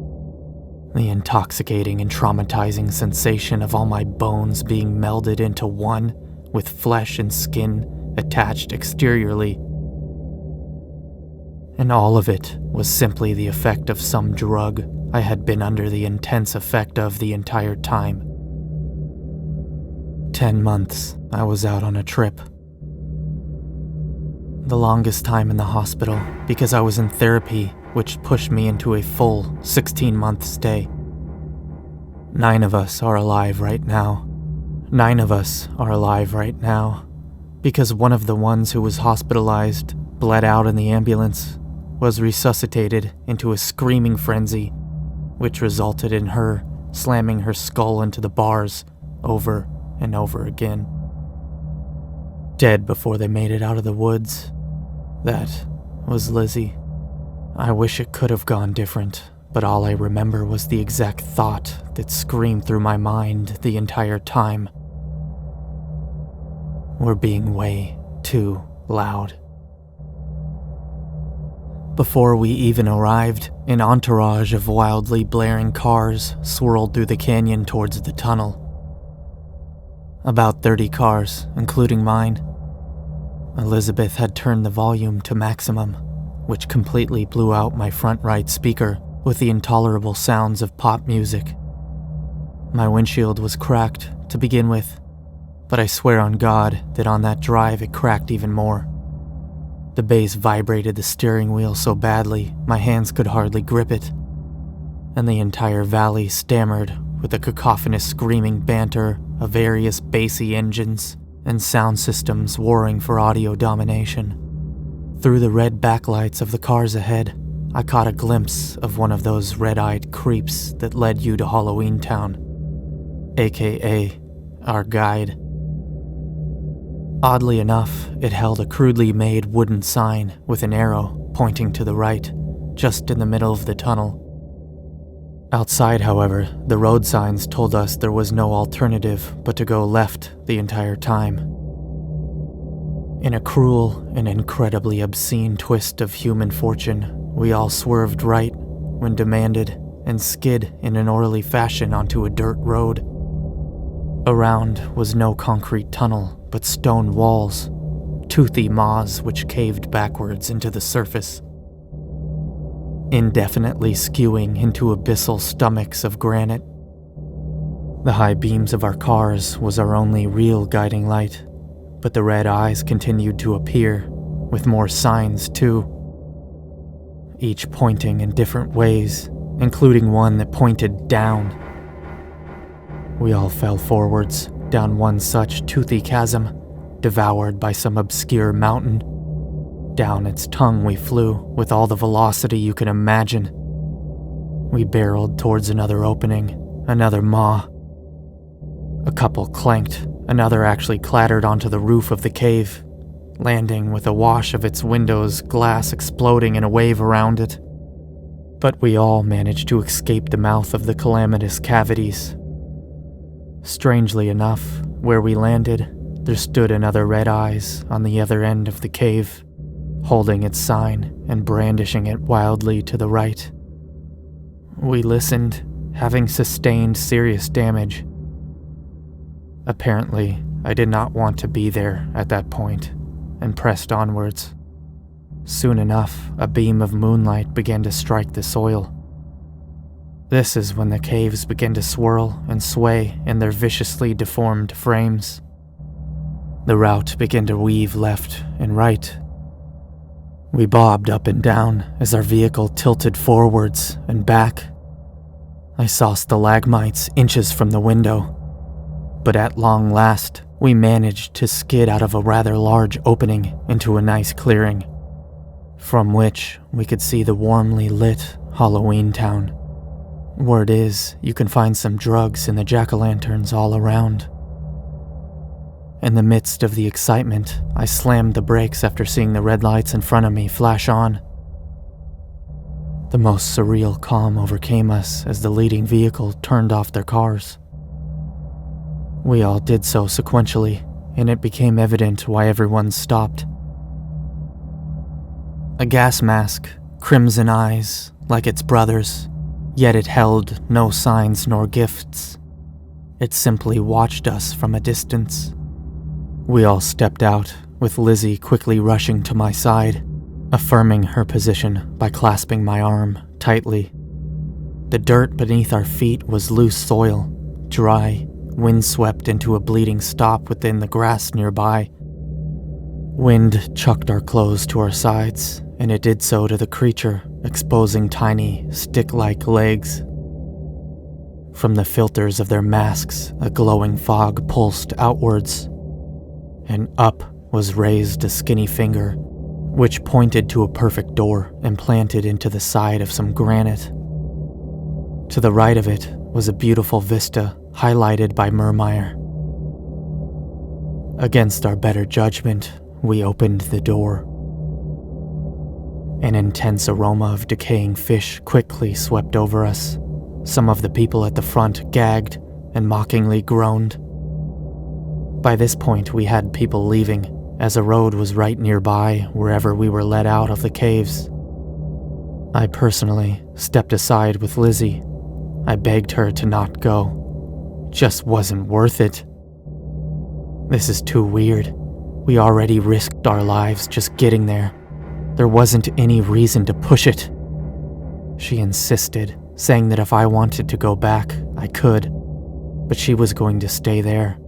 The intoxicating and traumatizing sensation of all my bones being melded into one, with flesh and skin attached exteriorly. And all of it was simply the effect of some drug I had been under the intense effect of the entire time. 10 months I was out on a trip. The longest time in the hospital because I was in therapy, which pushed me into a full 16-month stay. 9 of us are alive right now. 9 of us are alive right now because one of the ones who was hospitalized, bled out in the ambulance, was resuscitated into a screaming frenzy, which resulted in her slamming her skull into the bars over and over again. Dead before they made it out of the woods. That was Lizzie. I wish it could have gone different, but all I remember was the exact thought that screamed through my mind the entire time. We're being way too loud. Before we even arrived, an entourage of wildly blaring cars swirled through the canyon towards the tunnel. About 30 cars, including mine. Elizabeth had turned the volume to maximum, which completely blew out my front right speaker with the intolerable sounds of pop music. My windshield was cracked to begin with, but I swear on God that on that drive it cracked even more. The bass vibrated the steering wheel so badly my hands could hardly grip it, and the entire valley stammered with the cacophonous screaming banter of various bassy engines and sound systems warring for audio domination. Through the red backlights of the cars ahead, I caught a glimpse of one of those red-eyed creeps that led you to Halloween Town, aka our guide. Oddly enough, it held a crudely made wooden sign with an arrow pointing to the right, just in the middle of the tunnel. Outside, however, the road signs told us there was no alternative but to go left the entire time. In a cruel and incredibly obscene twist of human fortune, we all swerved right when demanded and skid in an orderly fashion onto a dirt road. Around was no concrete tunnel, but stone walls, toothy maws which caved backwards into the surface, indefinitely skewing into abyssal stomachs of granite. The high beams of our cars was our only real guiding light, but the red eyes continued to appear, with more signs too, each pointing in different ways, including one that pointed down. We all fell forwards, down one such toothy chasm, devoured by some obscure mountain. Down its tongue we flew, with all the velocity you can imagine. We barreled towards another opening, another maw. A couple clanked, another actually clattered onto the roof of the cave, landing with a wash of its windows' glass exploding in a wave around it. But we all managed to escape the mouth of the calamitous cavities. Strangely enough, where we landed, there stood another Red Eyes on the other end of the cave, holding its sign and brandishing it wildly to the right. We listened, having sustained serious damage. Apparently, I did not want to be there at that point, and pressed onwards. Soon enough, a beam of moonlight began to strike the soil. This is when the caves began to swirl and sway in their viciously deformed frames. The route began to weave left and right, We bobbed up and down as our vehicle tilted forwards and back. I saw stalagmites inches from the window, but at long last, we managed to skid out of a rather large opening into a nice clearing, from which we could see the warmly lit Halloween town. Word is, you can find some drugs in the jack-o'-lanterns all around. In the midst of the excitement, I slammed the brakes after seeing the red lights in front of me flash on. The most surreal calm overcame us as the leading vehicle turned off their cars. We all did so sequentially, and it became evident why everyone stopped. A gas mask, crimson eyes, like its brother's, yet it held no signs nor gifts. It simply watched us from a distance. We all stepped out, with Lizzie quickly rushing to my side, affirming her position by clasping my arm tightly. The dirt beneath our feet was loose soil, dry, windswept into a bleeding stop within the grass nearby. Wind chucked our clothes to our sides, and it did so to the creature, exposing tiny, stick-like legs. From the filters of their masks, a glowing fog pulsed outwards, and up was raised a skinny finger, which pointed to a perfect door implanted into the side of some granite. To the right of it was a beautiful vista highlighted by Murmire. Against our better judgment, we opened the door. An intense aroma of decaying fish quickly swept over us. Some of the people at the front gagged and mockingly groaned. By this point, we had people leaving, as a road was right nearby wherever we were let out of the caves. I personally stepped aside with Lizzie. I begged her to not go. Just wasn't worth it. This is too weird. We already risked our lives just getting there. There wasn't any reason to push it. She insisted, saying that if I wanted to go back, I could, but she was going to stay there.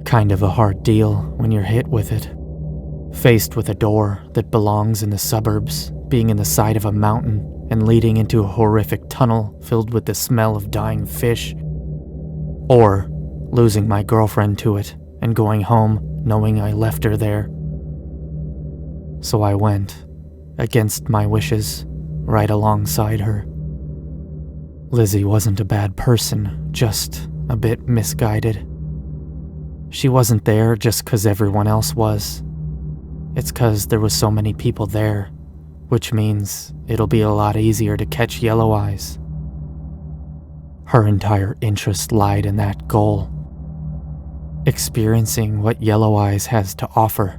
Kind of a hard deal when you're hit with it. Faced with a door that belongs in the suburbs, being in the side of a mountain and leading into a horrific tunnel filled with the smell of dying fish. Or losing my girlfriend to it and going home knowing I left her there. So I went, against my wishes, right alongside her. Lizzie wasn't a bad person, just a bit misguided. She wasn't there just 'cause everyone else was. It's 'cause there was so many people there, which means it'll be a lot easier to catch Yellow Eyes. Her entire interest lied in that goal. Experiencing what Yellow Eyes has to offer.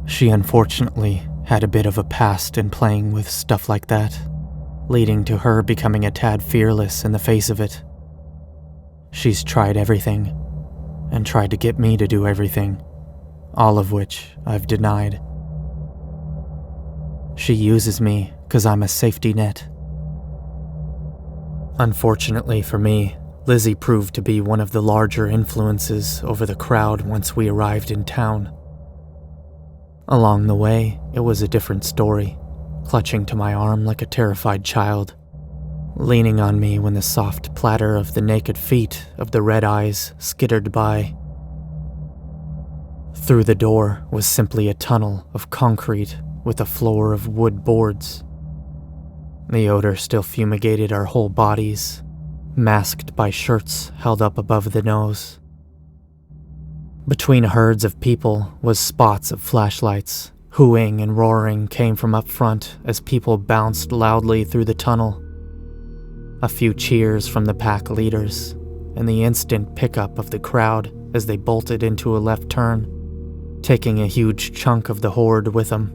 She unfortunately had a bit of a past in playing with stuff like that, leading to her becoming a tad fearless in the face of it. She's tried everything, and tried to get me to do everything, all of which I've denied. She uses me 'cause I'm a safety net. Unfortunately for me, Lizzie proved to be one of the larger influences over the crowd once we arrived in town. Along the way, it was a different story, clutching to my arm like a terrified child, leaning on me when the soft platter of the naked feet of the red eyes skittered by. Through the door was simply a tunnel of concrete with a floor of wood boards. The odor still fumigated our whole bodies, masked by shirts held up above the nose. Between herds of people was spots of flashlights. Hooing and roaring came from up front as people bounced loudly through the tunnel. A few cheers from the pack leaders, and the instant pickup of the crowd as they bolted into a left turn, taking a huge chunk of the horde with them.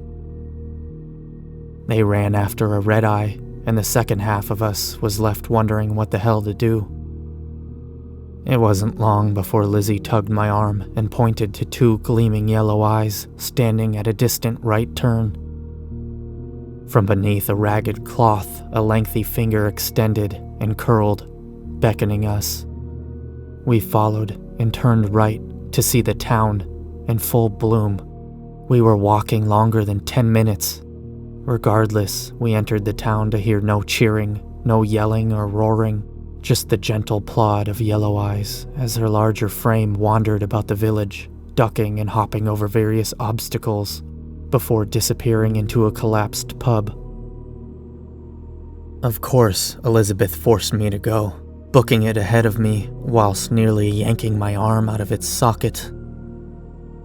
They ran after a red eye, and the second half of us was left wondering what the hell to do. It wasn't long before Lizzie tugged my arm and pointed to two gleaming yellow eyes standing at a distant right turn. From beneath a ragged cloth, a lengthy finger extended and curled, beckoning us. We followed and turned right to see the town in full bloom, We were walking longer than 10 minutes. Regardless, we entered the town to hear no cheering, no yelling or roaring, just the gentle plod of Yellow Eyes as her larger frame wandered about the village, ducking and hopping over various obstacles before disappearing into a collapsed pub. Of course, Elizabeth forced me to go, booking it ahead of me whilst nearly yanking my arm out of its socket.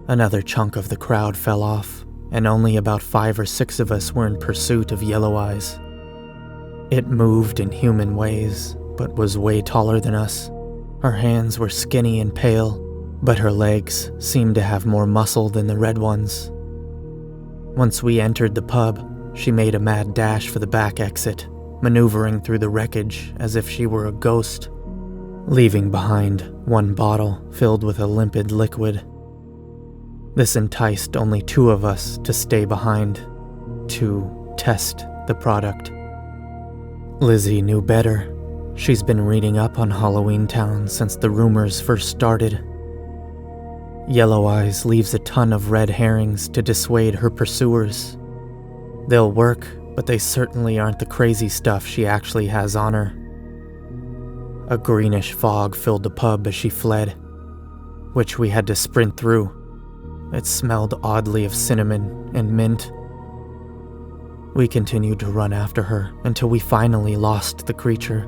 Another chunk of the crowd fell off, and only about 5 or 6 of us were in pursuit of Yellow Eyes. It moved in human ways, but was way taller than us. Her hands were skinny and pale, but her legs seemed to have more muscle than the red ones. Once we entered the pub, she made a mad dash for the back exit, maneuvering through the wreckage as if she were a ghost, leaving behind one bottle filled with a limpid liquid. This enticed only 2 of us to stay behind, to test the product. Lizzie knew better. She's been reading up on Halloween Town since the rumors first started. Yellow Eyes leaves a ton of red herrings to dissuade her pursuers. They'll work, but they certainly aren't the crazy stuff she actually has on her. A greenish fog filled the pub as she fled, which we had to sprint through. It smelled oddly of cinnamon and mint. We continued to run after her until we finally lost the creature.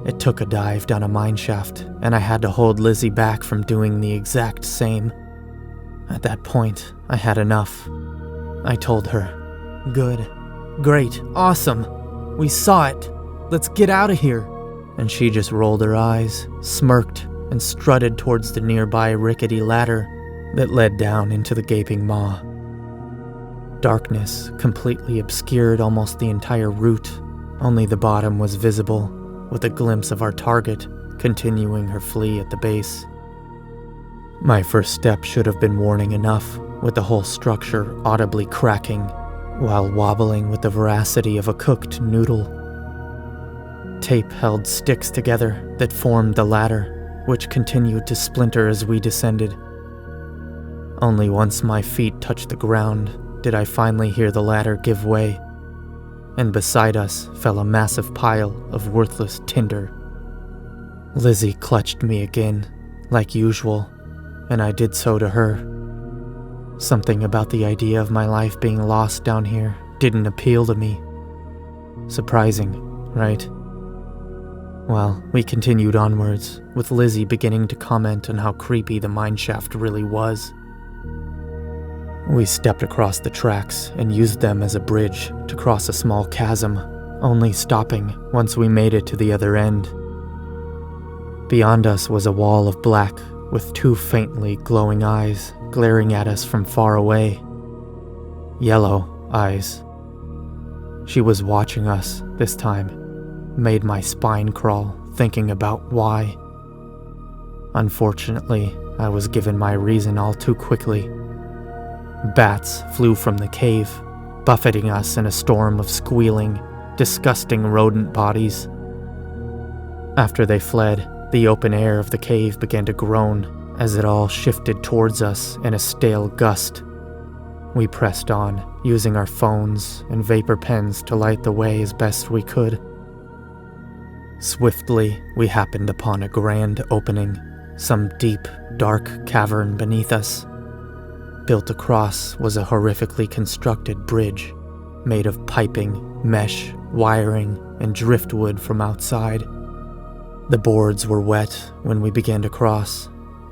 It took a dive down a mineshaft, and I had to hold Lizzie back from doing the exact same. At that point, I had enough. I told her, "Good. Great. Awesome. We saw it. Let's get out of here." And she just rolled her eyes, smirked, and strutted towards the nearby rickety ladder that led down into the gaping maw. Darkness completely obscured almost the entire route. Only the bottom was visible, with a glimpse of our target continuing her flee at the base. My first step should have been warning enough, with the whole structure audibly cracking while wobbling with the veracity of a cooked noodle. Tape held sticks together that formed the ladder, which continued to splinter as we descended. Only once my feet touched the ground did I finally hear the ladder give way, and beside us fell a massive pile of worthless tinder. Lizzie clutched me again, like usual, and I did so to her. Something about the idea of my life being lost down here didn't appeal to me. Surprising, right? Well, we continued onwards, with Lizzie beginning to comment on how creepy the mineshaft really was. We stepped across the tracks and used them as a bridge to cross a small chasm, only stopping once we made it to the other end. Beyond us was a wall of black with 2 faintly glowing eyes glaring at us from far away. Yellow Eyes. She was watching us this time. Made my spine crawl thinking about why. Unfortunately, I was given my reason all too quickly. Bats flew from the cave, buffeting us in a storm of squealing, disgusting rodent bodies. After they fled, the open air of the cave began to groan as it all shifted towards us in a stale gust. We pressed on, using our phones and vapor pens to light the way as best we could. Swiftly, we happened upon a grand opening, some deep, dark cavern beneath us. Built across was a horrifically constructed bridge, made of piping, mesh, wiring, and driftwood from outside. The boards were wet when we began to cross,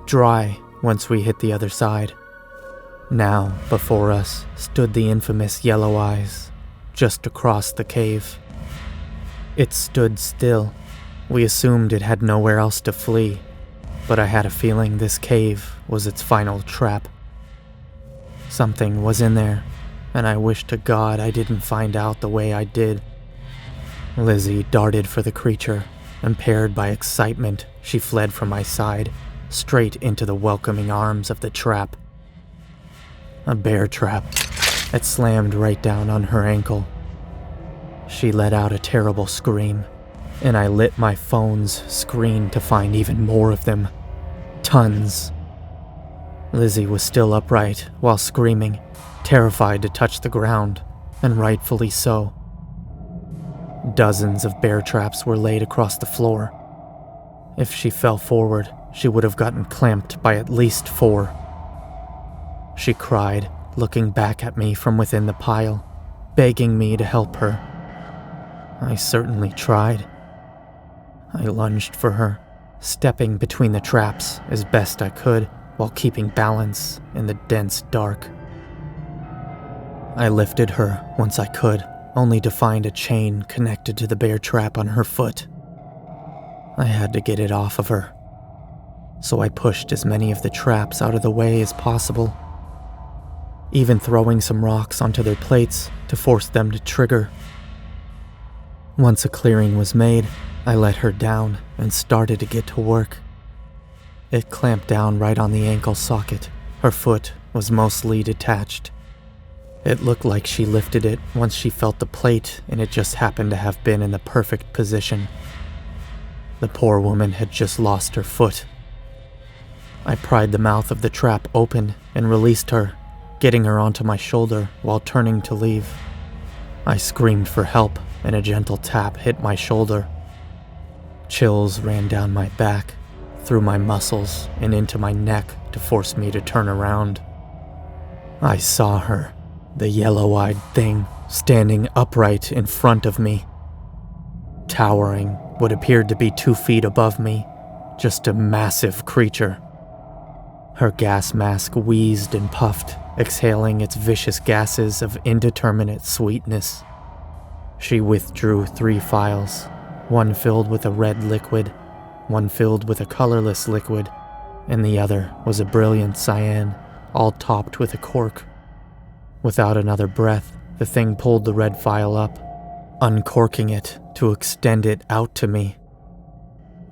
dry once we hit the other side. Now, before us, stood the infamous Yellow Eyes, just across the cave. It stood still. We assumed it had nowhere else to flee, but I had a feeling this cave was its final trap. Something was in there, and I wished to God I didn't find out the way I did. Lizzie darted for the creature. Impaired by excitement, she fled from my side, straight into the welcoming arms of the trap. A bear trap. It slammed right down on her ankle. She let out a terrible scream, and I lit my phone's screen to find even more of them. Tons. Lizzie was still upright while screaming, terrified to touch the ground, and rightfully so. Dozens of bear traps were laid across the floor. If she fell forward, she would have gotten clamped by at least 4. She cried, looking back at me from within the pile, begging me to help her. I certainly tried. I lunged for her, stepping between the traps as best I could while keeping balance in the dense dark. I lifted her once I could, only to find a chain connected to the bear trap on her foot. I had to get it off of her, so I pushed as many of the traps out of the way as possible, even throwing some rocks onto their plates to force them to trigger. Once a clearing was made, I let her down and started to get to work. It clamped down right on the ankle socket. Her foot was mostly detached. It looked like she lifted it once she felt the plate, and it just happened to have been in the perfect position. The poor woman had just lost her foot. I pried the mouth of the trap open and released her, getting her onto my shoulder while turning to leave. I screamed for help, and a gentle tap hit my shoulder. Chills ran down my back, through my muscles, and into my neck to force me to turn around. I saw her, the yellow-eyed thing, standing upright in front of me. Towering what appeared to be 2 feet above me, just a massive creature. Her gas mask wheezed and puffed, exhaling its vicious gases of indeterminate sweetness. She withdrew 3 phials, one filled with a red liquid, one filled with a colorless liquid, and the other was a brilliant cyan, all topped with a cork. Without another breath, the thing pulled the red phial up, uncorking it to extend it out to me.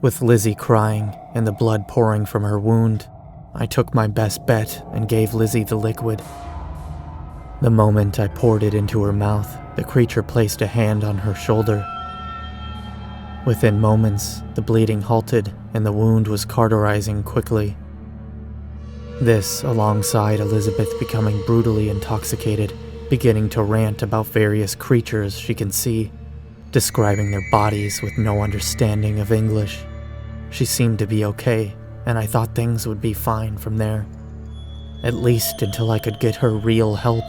With Lizzie crying and the blood pouring from her wound, I took my best bet and gave Lizzie the liquid. The moment I poured it into her mouth, the creature placed a hand on her shoulder. Within moments, the bleeding halted and the wound was cauterizing quickly. This, alongside Elizabeth becoming brutally intoxicated, beginning to rant about various creatures she can see, describing their bodies with no understanding of English. She seemed to be okay, and I thought things would be fine from there. At least until I could get her real help.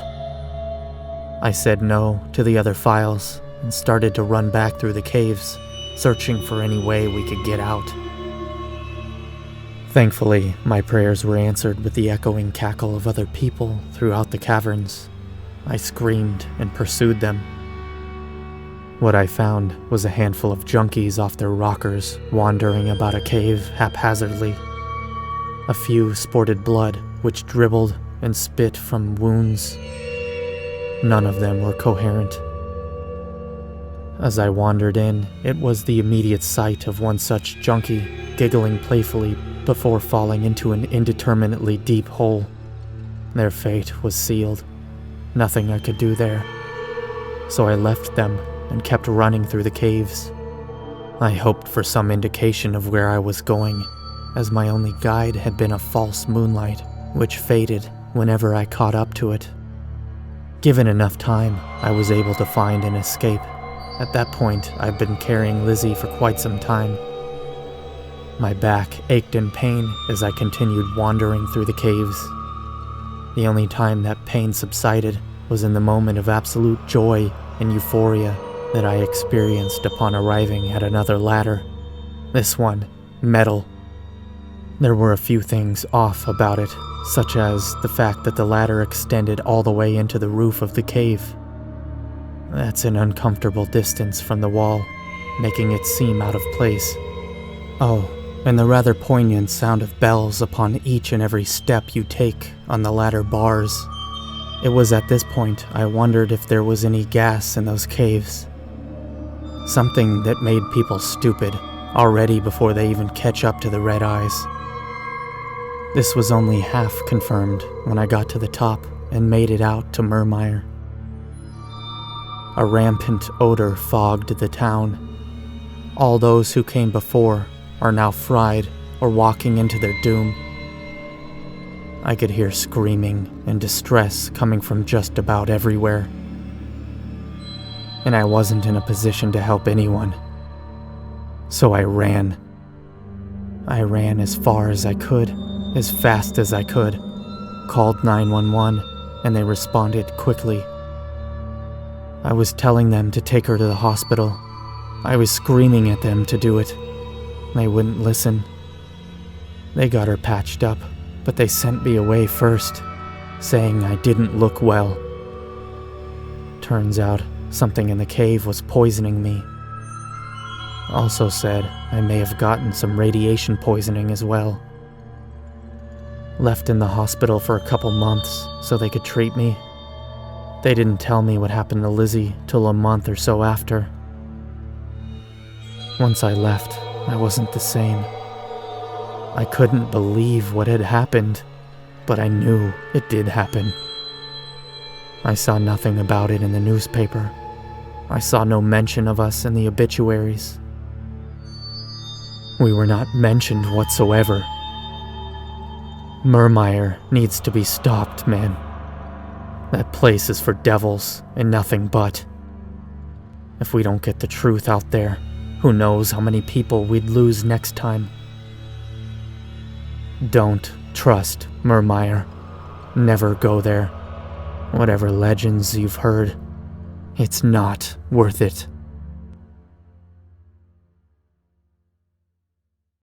I said no to the other files and started to run back through the caves, searching for any way we could get out. Thankfully, my prayers were answered with the echoing cackle of other people throughout the caverns. I screamed and pursued them. What I found was a handful of junkies off their rockers, wandering about a cave haphazardly. A few sported blood, which dribbled and spit from wounds. None of them were coherent. As I wandered in, it was the immediate sight of one such junkie, giggling playfully before falling into an indeterminately deep hole. Their fate was sealed. Nothing I could do there. So I left them and kept running through the caves. I hoped for some indication of where I was going, as my only guide had been a false moonlight, which faded whenever I caught up to it. Given enough time, I was able to find an escape. At that point, I'd been carrying Lizzie for quite some time. My back ached in pain as I continued wandering through the caves. The only time that pain subsided was in the moment of absolute joy and euphoria that I experienced upon arriving at another ladder. This one, metal. There were a few things off about it, such as the fact that the ladder extended all the way into the roof of the cave. That's an uncomfortable distance from the wall, making it seem out of place. Oh, and the rather poignant sound of bells upon each and every step you take on the ladder bars. It was at this point I wondered if there was any gas in those caves. Something that made people stupid, already before they even catch up to the red eyes. This was only half confirmed when I got to the top and made it out to Murmire. A rampant odor fogged the town. All those who came before are now fried or walking into their doom. I could hear screaming and distress coming from just about everywhere. And I wasn't in a position to help anyone. So I ran. I ran as far as I could, as fast as I could, called 911, and they responded quickly. I was telling them to take her to the hospital. I was screaming at them to do it. They wouldn't listen. They got her patched up, but they sent me away first, saying I didn't look well. Turns out, something in the cave was poisoning me. Also said I may have gotten some radiation poisoning as well. Left in the hospital for a couple months so they could treat me. They didn't tell me what happened to Lizzie till a month or so after. Once I left, I wasn't the same. I couldn't believe what had happened, but I knew it did happen. I saw nothing about it in the newspaper. I saw no mention of us in the obituaries. We were not mentioned whatsoever. Murmire needs to be stopped, man. That place is for devils and nothing but. If we don't get the truth out there, who knows how many people we'd lose next time. Don't trust Murmire. Never go there. Whatever legends you've heard, it's not worth it.